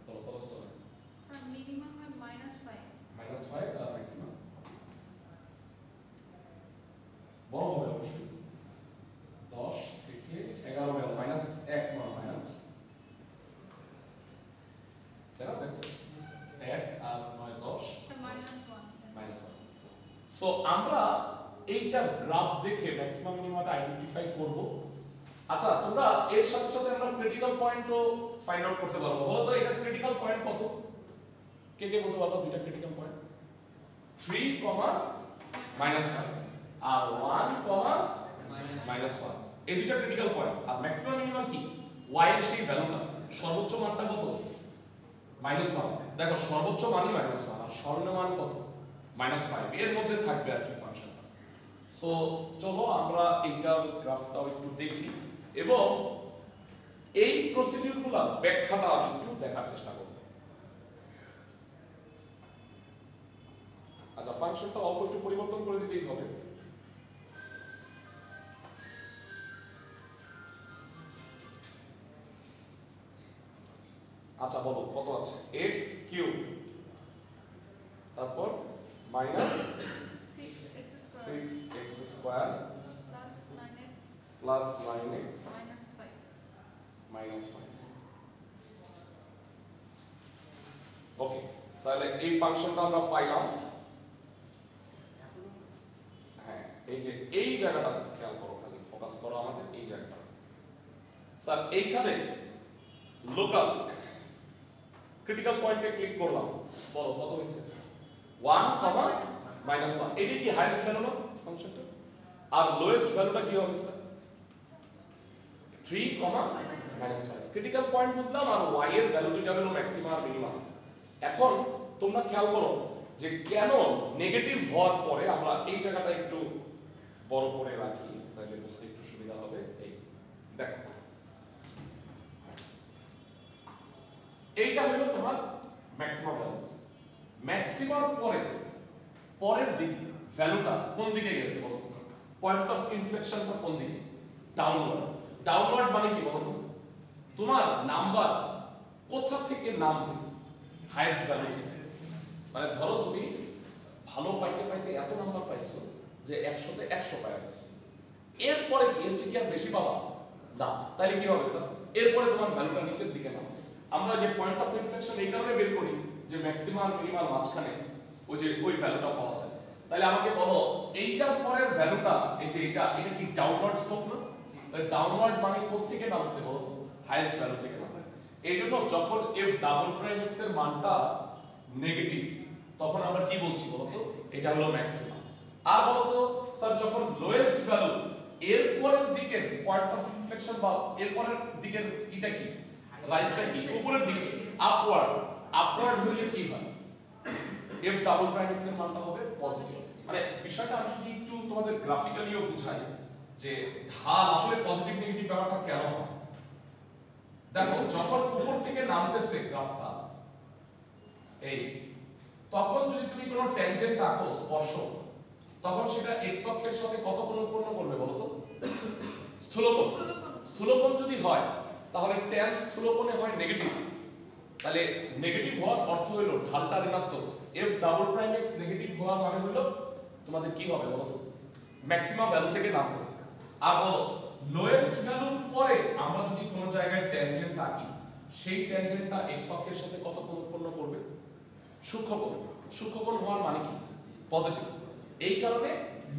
Speaker 1: বলো কত হতে হবে?
Speaker 2: স্যার মিনিমাম হয় -5
Speaker 1: minus 5 আর ম্যাক্সিমাম বড় হবে অবশ্যই। 10 থেকে 11 গেল minus 1 মনে হয় না? দেখো দেখো 1 আর 9 10
Speaker 2: স্যার -1
Speaker 1: minus 1. সো আমরা এইটার গ্রাফ দেখে ম্যাক্সিমাম মিনিমামটা আইডেন্টিফাই করব। আচ্ছা তোমরা এর সাথে সাথে আমরা ক্রিটিক্যাল পয়েন্টও ফাইন্ড আউট করতে পারবো। বলো তো এটা ক্রিটিক্যাল পয়েন্ট কত? কে কে বলতে পারবো দুইটা ক্রিটিক্যাল পয়েন্ট? 3, -5 আর 1, -1 এই দুইটা ক্রিটিক্যাল পয়েন্ট। আর ম্যাক্সিমাম মিনিমাম কি? y এর সেই ভ্যালুটা সর্বোচ্চ মানটা কত? -1। দেখো সর্বোচ্চ মানই -1 আর সর্বনিম্ন মান কত? -5 এর মধ্যে থাকবে আর কি ফাংশনটা। সো চলো আমরা এইটার গ্রাফটাও একটু দেখি এবং এই প্রসিডিউরগুলো ব্যাখ্যাটা আমি একটু দেখার চেষ্টা করব। আচ্ছা ফাংশনটা অল্প একটু পরিবর্তন করে দিলেই হবে। আচ্ছা বলো কত আছে? x কিউব তারপর minus 6x square plus 9x minus 5। ওকে, তাহলে এই ফাংশনটা আমরা পাইলাম। হ্যাঁ এই যে এই জায়গাটা খেয়াল করো, খালি ফোকাস করো আমাদের এই জায়গাটা। স্যার এইখানে লোকাল ক্রিটিক্যাল পয়েন্টে ক্লিক করলাম। বলো কত হইছে? 1, -1 এটা কি হাইয়েস্ট ভ্যালু না ফাংশনটা? আর লোয়েস্ট ভ্যালুটা কি হবে স্যার? 3, -5 ক্রিটিক্যাল পয়েন্ট বুঝলাম। আর y এর ভ্যালু দুইটা হলো ম্যাক্সিমাম আর মিনিমাম। এখন তোমরা খেয়াল করো যে কেন নেগেটিভ হওয়ার পরে আমরা এই জায়গাটা একটু বড় করে রাখি, তাহলে বুঝতে একটু সুবিধা হবে। এই দেখো এইটা হলো তোমার ম্যাক্সিমাম ভ্যালু। ম্যাক্সিমাম পরের দিকে ভ্যালুটা কোন দিকে গেছে বলো? পয়েন্ট অফ ইনফ্লেকশনটা কোন দিকে? ডাউনওয়ার্ড। ডাউনওয়ার্ড মানে কি বলো? তোমার নাম্বার কোথা থেকে নামবে? হাইয়েস্ট ভ্যালু থেকে। মানে ধরো তুমি ভালো পাইতে পাইতে এত নাম্বার পাইছো যে 100তে 100 পাওয়া গেছে, এরপরে কি এর চেয়ে কি আর বেশি পাবা না? তাহলে কি হবে স্যার? এরপরে তোমার ভ্যালুটা নিচের দিকে নামবে। আমরা যে পয়েন্ট অফ ইনফ্লেকশন এই কারণে বের করি যে ম্যাক্সিমাম আর মিনিমাম মাঝখানে ওই ভ্যালুটা পাওয়া যায়। তাহলে আমাকে বলো এইটার পরের ভ্যালুটা এই যে এটা কি ডাউনওয়ার্ড স্লোপ না? তাহলে ডাউনওয়ার্ড মানে কোথা থেকে নামছে বলো? হাইয়েস্ট ভ্যালু থেকে নামছে। এইজন্য যখন f ডাবল প্রাইম x এর মানটা নেগেটিভ তখন আমরা কি বলছি বলো তো? এটা হলো ম্যাক্সিমাম। আর বলো তো স্যার যখন লোয়েস্ট ভ্যালু এর পরের দিকের পয়েন্ট অফ ইনফ্লেকশন বা এর পরের দিকের এটা কি রাইজটা কি উপরের দিকে আপওয়ার্ড হলে কি হয়? f ডাবল প্রাইম x এর মানটা হবে পজিটিভ। মানে বিষয়টা আমি যদি একটু তোমাদের গ্রাফিক্যালিও বুঝাই যে ঢাল আসলে পজিটিভ নেগেটিভ ব্যাপারটা কেন হয়। দেখো যখন উপর থেকে নামতেছে গ্রাফটা এই, তখন যদি তুমি কোনো ট্যানজেন্ট আঁকো স্পর্শক, তখন সেটা এক্স অক্ষের সাথে কত কোণ উৎপন্ন করবে বলো তো? স্থূলকোণ। স্থূলকোণ যদি হয় তাহলে ট্যান স্থূলকোণে হয় নেগেটিভ। তাহলে নেগেটিভ হওয়ার অর্থ হলো ঢালটা ঋণাত্মক। F double prime x negative হওয়ার মানে হলো তোমাদের কি হবে বলো তো? ম্যাক্সিমাম ভ্যালু থেকে নামতেছে। আর বলো লোয়েস্ট ভ্যালুর পরে আমরা যদি কোনো জায়গায় ট্যানজেন্ট আঁকি, সেই ট্যানজেন্টটা এক্স অক্ষের সাথে কত কোণ উৎপন্ন করবে? সূক্ষ্মকোণ। সূক্ষ্মকোণ হওয়ার মানে কি? পজিটিভ। এই কারণে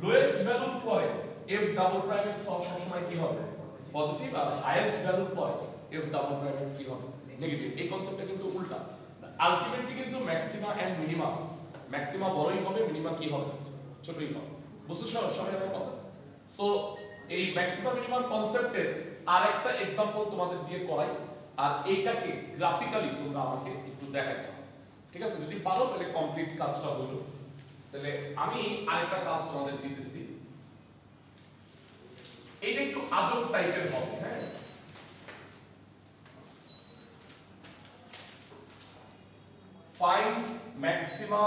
Speaker 1: লোয়েস্ট ভ্যালুর পরে এফ ডাবল প্রাইম এক্স সবসময় কি হবে? পজিটিভ। আর হাইয়েস্ট ভ্যালুর পরে এফ ডাবল প্রাইম এক্স কি হবে? নেগেটিভ। এই কনসেপ্টটা কিন্তু উল্টা। আলটিমেটলি কিন্তু ম্যাক্সিমা এন্ড মিনিমা, ম্যাক্সিমা বড়ই হবে, মিনিমা কি হবে? ছোটই হবে। বুঝতে সবাই আমার কথা? সো এই ম্যাক্সিমা মিনিমাম কনসেপ্টের আরেকটা एग्जांपल তোমাদের দিয়ে করাই, আর এইটাকে গ্রাফিক্যালি তোমরা আমাকে একটু দেখাইতে হবে। ঠিক আছে? যদি পারো তাহলে কমপ্লিট কাজটা হলো। তাহলে আমি আরেকটা কাজ তোমাদের দিতেছি, এইটা একটু আজব টাইপের হবে। হ্যাঁ, find maxima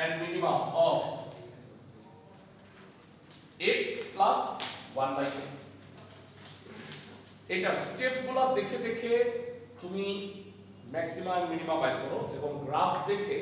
Speaker 1: and minima of x plus 1 by x। এটা স্টেপগুলো দেখে দেখে তুমি ম্যাক্সিমা এন্ড মিনিমা বের করো এবং গ্রাফ দেখে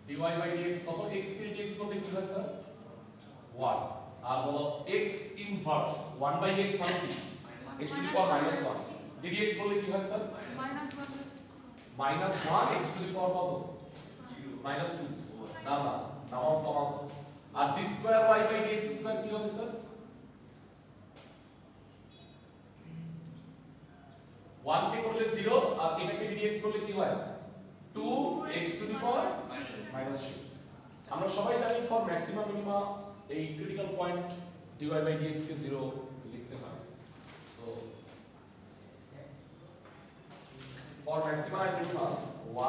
Speaker 1: dy by dx কত? x কে dx করলে কি হয় স্যার? 1। আর বলো x ইনভার্স 1 by x মানে কি? x two the power -1। ddx করলে কি হয় স্যার? -1 x টু দি পাওয়ার কত? -2। না না, নামাও কমাও। আর d square y by dx square কি হবে স্যার? 1 কে করলে 0 আর এটাকে dx করলে কি হয়? 2x টু দি পাওয়ার -3। আমরা সবাই জানি ফর ম্যাক্সিমা মিনিমা এই critical point dy by dx কে 0 লিখতে হয়। So for maxima and minima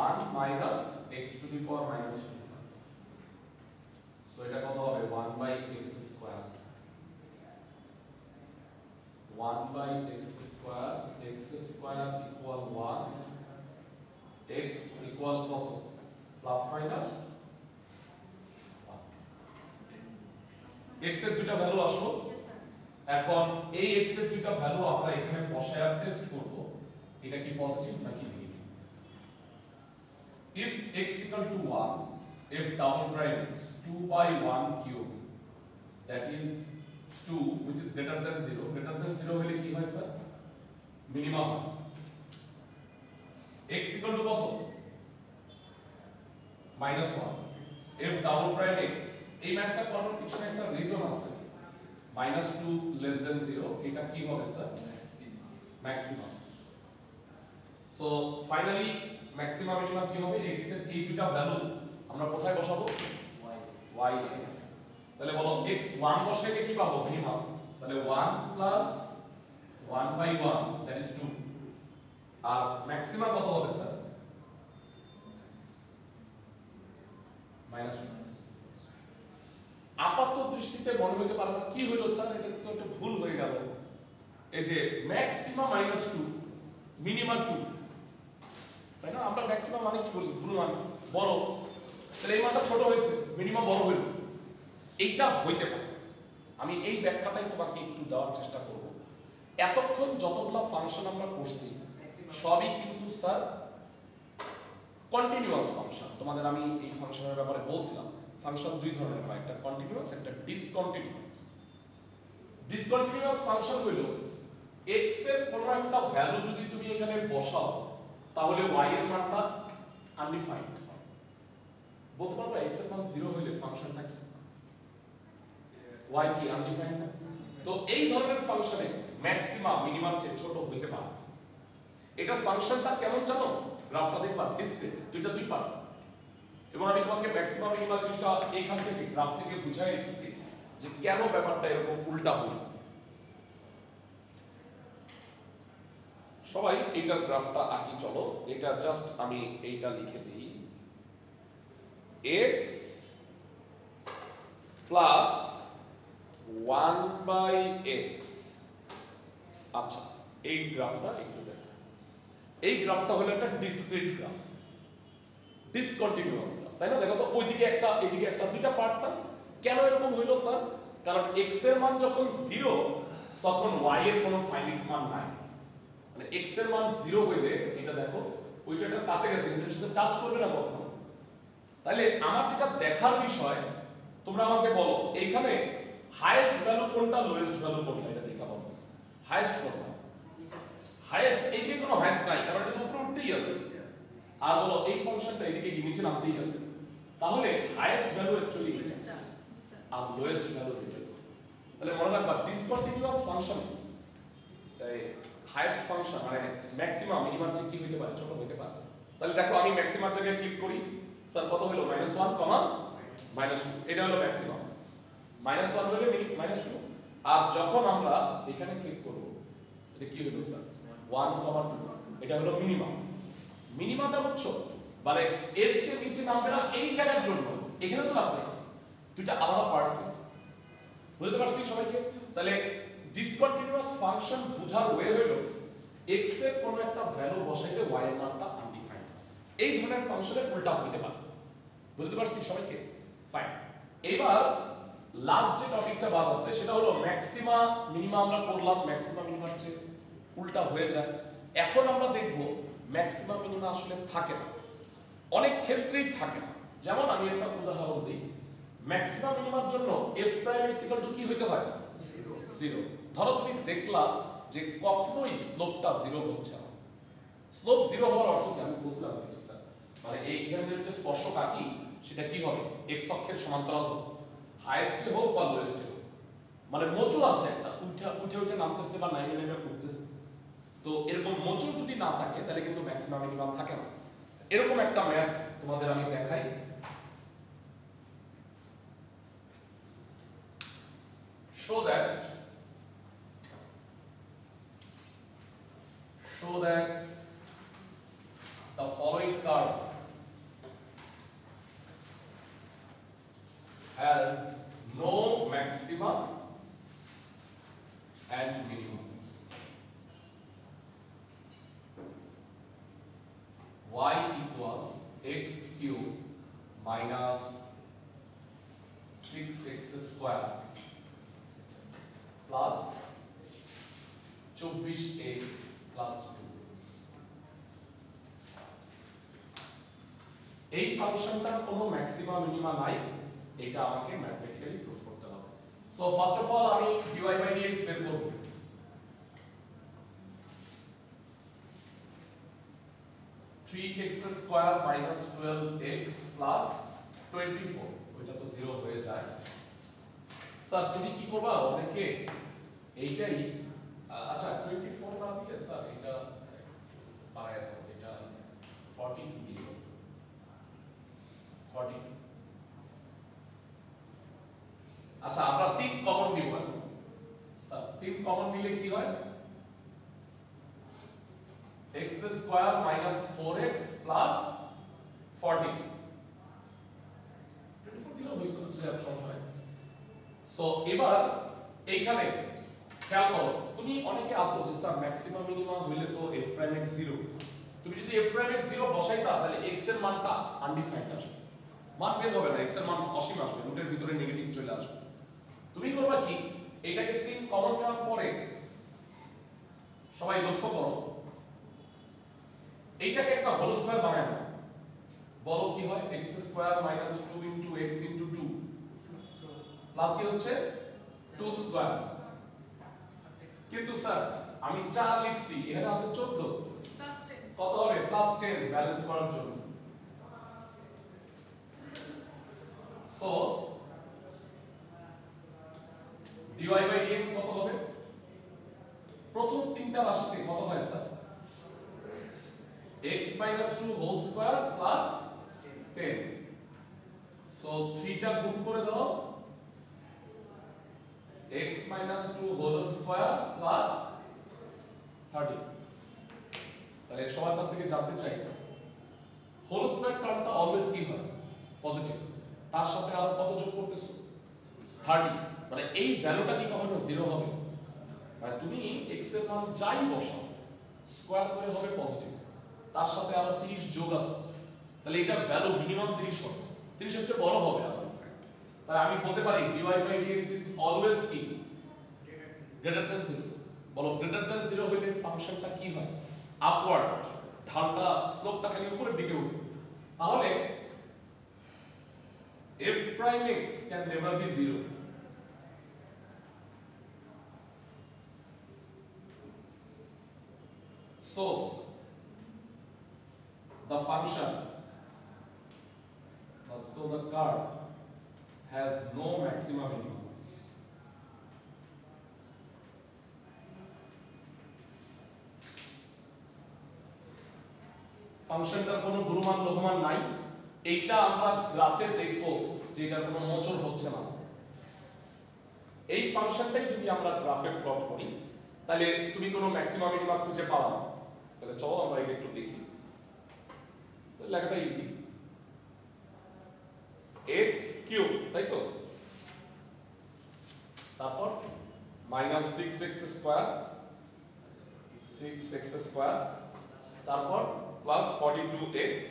Speaker 1: 1 minus x to the power -2। So এটা কত হবে? 1 by x square. 1 by x square, x square equal 1, x equal কত? Plus minus 1। x এর দুটো ভ্যালু আসলো। এখন এই x এর দুটো ভ্যালু আমরা এখানে বসায় টেস্ট করব এটা কি পজিটিভ নাকি negative. if x equal to 1, if double prime x 2 by 1 cube, that is 2 which is greater than 0, greater than 0 হলে কি হয় স্যার? মিনিমাম হয়। x equal to কত? -1, if double prime x, এই ম্যাথটা করার পিছনে একটা রিজন আছে। -2 less than 0 এটা কি হবে sir? Maximum. So finally maximum minimum কি হবে? x এর এই দুটো ভ্যালু আমরা কোথায় বসাবো? y। তাহলে বলো x 1 বসাইলে কি পাবো? মিনিমাম। তাহলে 1 plus 1 by 1 that is 2। R maximum কত হবে স্যার? -2। আপাতত দৃষ্টিতে মনে হতে পারে না কি হলো স্যার, এটা তো একটা ভুল হয়ে গেল। এই যে ম্যাক্সিমাম -2 মিনিমাম 2, তাই না? আমরা ম্যাক্সিমাম মানে কি বলি? ভুল মান বড়। তাহলে এই মানটা ছোট হয়েছে, মিনিমাম বড় হলো। এইটা হইতে পারে। আমি এই ব্যাখ্যাটাই তোমাকে একটু দেওয়ার চেষ্টা করব। এতক্ষণ যতগুলা ফাংশন আমরা করছি সবই কিন্তু স্যার কন্টিনিউয়াস ফাংশন, তোমাদের আমি এই ফাংশনের ব্যাপারে বলছিলাম ফাংশন দুই ধরনের হয়, একটা কন্টিনিউয়াস একটা ডিসকন্টিনিউয়াস। ডিসকন্টিনিউয়াস ফাংশন হইল x এর কোনো একটা ভ্যালু যদি তুমি এখানে বসাও তাহলে y এর মানটা আনডিফাইন্ড হয়। বলতে পারবো x এর মান 0 হইলে ফাংশনটা কি, y কি আনডিফাইন্ড না? তো এই ধরনের ফাংশনে ম্যাক্সিমা মিনিমার চেয়ে ছোট হইতে পারে। এটা ফাংশনটা কেমন জানো, গ্রাফটা দেখবা ডিসক্রিট, দুই পার্ট, এবং আমি তোমাকে ম্যাক্সিমা মিনিমা জিনিসটা এইখান থেকে গ্রাফ থেকে বুঝাই দিচ্ছি যে কেন ব্যাপারটা এরকম উল্টা হলো। সবাই এইটার গ্রাফটা আঁকি, চলো এটা জাস্ট আমি এইটা লিখে দিই, x প্লাস 1/x। আচ্ছা এই গ্রাফটা একটু দেখো, এই গ্রাফটা হলো একটা ডিসক্রিট গ্রাফ, ডিসকন্টিনিউয়াস গ্রাফ, তাই না? দেখো তো ওইদিকে একটা এদিকে একটা, দুইটা পার্ট না? কেন এরকম হইলো স্যার? কারণ x এর মান যখন 0 তখন y এর কোনো ফাইনাইট মান নাই, মানে x এর মান 0 হইলে এটা দেখো ওইটা একটা কাছে গেছে কিন্তু এর সাথে টাচ করবে না কখনো। তাহলে আমার যেটা দেখার বিষয়, তোমরা আমাকে বলো এইখানে হাইয়েস্ট ভ্যালু কোনটা, লোয়েস্ট ভ্যালু কোনটা, এটা দেখা বলো। হাইয়েস্ট কোনটা? হাইয়েস্ট, এইদিকে কোনো হাইয়েস্ট নাই কারণ এটা তো উপরে উঠতেই আছে। আর বলো এই ফাংশনটা এদিকে কি নিচে নামতেই আছে, তাহলে হাইয়েস্ট ভ্যালু অ্যাকচুয়ালি এটা আর লোয়েস্ট ভ্যালু এটা। তাহলে মনে রাখবা ডিসকন্টিনিউয়াস ফাংশন হাইয়েস্ট ফাংশন মানে ম্যাক্সিমাম মিনিমাম চেয়ে কি হইতে পারে, ছোট হইতে পারে। তাহলে দেখো আমি ম্যাক্সিমাম জায়গায় ক্লিক করি, স্যার কত হলো -1, -2, এটা হলো ম্যাক্সিমাম, -1 হলে -2। আর যখন আমরা এখানে ক্লিক করব এটা কি হলো স্যার 1, 2, এটা হলো মিনিমাম। মিনিমামটা বুঝছো, মানে এর চেয়ে নিচে নামবে না এই জায়গার জন্য, এখানে তো নামতেছে, দুইটা আলাদা পার্ট। বুঝতে পারছি সবাইকে? তাহলে ডিসকন্টিনিউয়াস ফাংশন বোঝার ওয়ে হলো x এর কোনো একটা ভ্যালু বসাইলে y এর মানটা আনডিফাইন্ড, এই ধরনের ফাংশনের উল্টা হইতে পারে। বুঝতে পারছি সবাইকে? ফাইন। এবার লাস্ট যে টপিকটা বাদ আছে সেটা হলো ম্যাক্সিমা মিনিমা। আমরা পড়লাম ম্যাক্সিমা মিনিমার চেয়ে উল্টা হয়ে যায়। এখন আমরা দেখব ম্যাক্সিমা মিনিমা আসলে থাকে না, অনেক ক্ষেত্রেই থাকে না। যেমন আমি একটা উদাহরণ দিই, ম্যাক্সিমা মিনিমার জন্য f প্রাইম x কি হইতে হয় 0। ধরো তুমি দেখলা যে কখনোই স্লোপটা 0 হচ্ছে না। স্লোপ 0 হওয়ার অর্থ কি আমি বুঝলাম না স্যার, মানে এই এখানে যে স্পর্শক আঁকি সেটা কি হবে, x অক্ষের সমান্তরাল হবে, হাইয়েস্ট হোক বা লোয়েস্ট হোক, মানে মোচড় আছে একটা, উঠে নামতেছে বা নেমে উঠতেছে। তো এরকম মোচড় যদি না থাকে তাহলে কিন্তু ম্যাক্সিমাম মিনিমাম থাকে না। এরকম একটা ম্যাথ তোমাদের আমি দেখাই। show that the following curve has no maxima and minimum. Y equal x cube minus 6x square plus 24x plus 2। এই ফাংশনটার কোনো ম্যাক্সিমা মিনিমা নাই, এটা আমাকে ম্যাথমেটিক্যালি প্রুফ করতে হবে। সো ফার্স্ট অফ অল আমি dy/dx বের করব। (3x square minus 12x plus 24) ওইটা তো 0 হয়ে যায়। স্যার তুমি কি করবা, অনেকে এইটাই আচ্ছা 24 না দিয়ে স্যার এটা পারে, এটা 42 দিয়ে 42। আচ্ছা আমরা 3 কমন নিব এখন। স্যার 3 কমন নিলে কি হয়, x square minus 4x plus 40। 24 দিলেও হইতো, সমস্যা নাই। সো এবার এইখানে খেয়াল করো, তুমি অনেকে আসো যে স্যার ম্যাক্সিমাম মিনিমাম হইলে তো f প্রাইম x 0। তুমি যদি f প্রাইম x 0 বসাইতা তাহলে x এর মানটা আনডিফাইন্ড আসবে, মান বের হবে না, x এর মান অসীম আসবে, রুটের ভিতরে নেগেটিভ চলে আসবে। তুমি করবা কি, এটাকে 3 কমন নেওয়ার পরে সবাই লক্ষ্য করো এইটাকে একটা হোল স্কয়ার বানায় নাও। বলো কি হয় x square minus 2 into x into 2 plus কি হচ্ছে 2 স্কয়ার। কিন্তু স্যার আমি 4 লিখছি এখানে আছে 14
Speaker 2: প্লাস 10
Speaker 1: কত হবে প্লাস 10 ব্যালেন্স করার জন্য। সো dy বাই dx কত হবে প্রথম তিনটা রাশিতে কত হয় sir x minus 2 whole square plus 10 so 3 টা গুণ করে দাও x minus 2 whole square plus 30। তাহলে সবার কাছ থেকে জানতে চাই হোল স্কয়ার টার্মটা অলওয়েজ কি হয় পজিটিভ, তার সাথে আরো কত যোগ করতেছো 30, মানে এই ভ্যালুটা কি কখনো জিরো হবে, মানে তুমি x এর মান যাই বসাও স্কয়ার করে হবে পজিটিভ, তার সাথে আরো 30 যোগ আছে, তাহলে এটা ভ্যালু মিনিমাম 30 হবে, 30 এর চেয়ে বড় হবে আবার ইনফ্যাক্ট। তাহলে আমি বলতে পারি dy by dx is always কি গ্রেটার দ্যান 0। বলো গ্রেটার দ্যান 0 হইলে ফাংশনটা কি হয় আপওয়ার্ড, ঢালটা স্লোপটা খালি উপরের দিকে উঠবে। তাহলে f prime x can never be 0। So the function, so the curve has no maximum minimum। ফাংশনটার কোনো গুণমান লঘুমান নাই, এইটা আমরা গ্রাফে দেখব যে এটার কোনো মোচড় হচ্ছে না। এই ফাংশনটাই যদি আমরা গ্রাফে প্লট করি তাহলে তুমি কোনো ম্যাক্সিমাম মিনিমাম খুঁজে পাবা না। তাহলে চলো আমরা এটা একটু দেখি, লেখাটা ইজি, x কিউব তাই তো, তারপর minus 6x square, 6x square, তারপর প্লাস 42x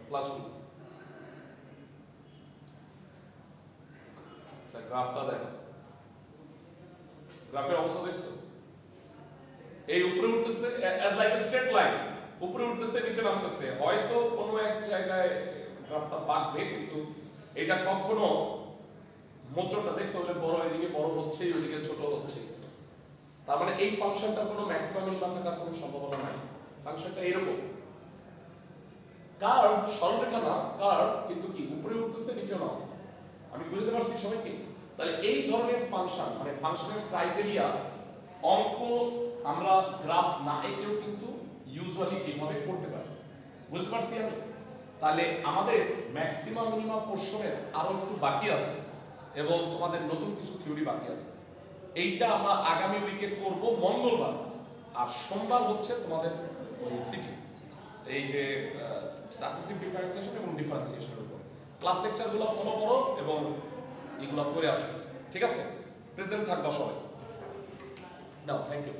Speaker 1: প্লাস 2। গ্রাফটা দেখো, গ্রাফের অবস্থা দেখছো, এই উপরে উঠতেছে অ্যাজ লাইক আ স্ট্রেট লাইন, উপরে উঠতেছে নিচে নামতেছে, হয়তো কোনো এক জায়গায় গ্রাফটা বাঁকবে কিন্তু এটা কখনো মোচড়টা দেখছো যে বড় এদিকে বড় হচ্ছে ওইদিকে ছোট হচ্ছে, তার মানে এই ফাংশনটার কোনো ম্যাক্সিমাম মিনিমাম থাকার কোনো সম্ভাবনা নাই। ফাংশনটা এরকম কার্ভ, সরলরেখা না কার্ভ, কিন্তু কি উপরে উঠতেছে নিচে নামতেছে, আমি বুঝতে পারছি সবাইকে। তাহলে এই ধরনের ফাংশন মানে ফাংশনের ক্রাইটেরিয়া অঙ্ক আমরা গ্রাফ না এঁকেও কিন্তু ইউজুয়ালি এইভাবে করতে পারি, বুঝতে পারছি আমি। তাহলে আমাদের ম্যাক্সিমাম মিনিমাম পোর্শনের আরো একটু বাকি আছে এবং তোমাদের নতুন কিছু থিওরি বাকি আছে, এইটা আমরা আগামী উইকে করব মঙ্গলবার, আর সোমবার হচ্ছে তোমাদের ওই সিটি এই যে সাকসেসিভ ডিফারেন্সিয়েশন এবং ডিফারেন্সিয়েশনের উপর ক্লাস লেকচারগুলো ফলো করো এবং এগুলো করে আসো, ঠিক আছে? প্রেজেন্ট থাকবা সবাই। নাও থ্যাংক ইউ।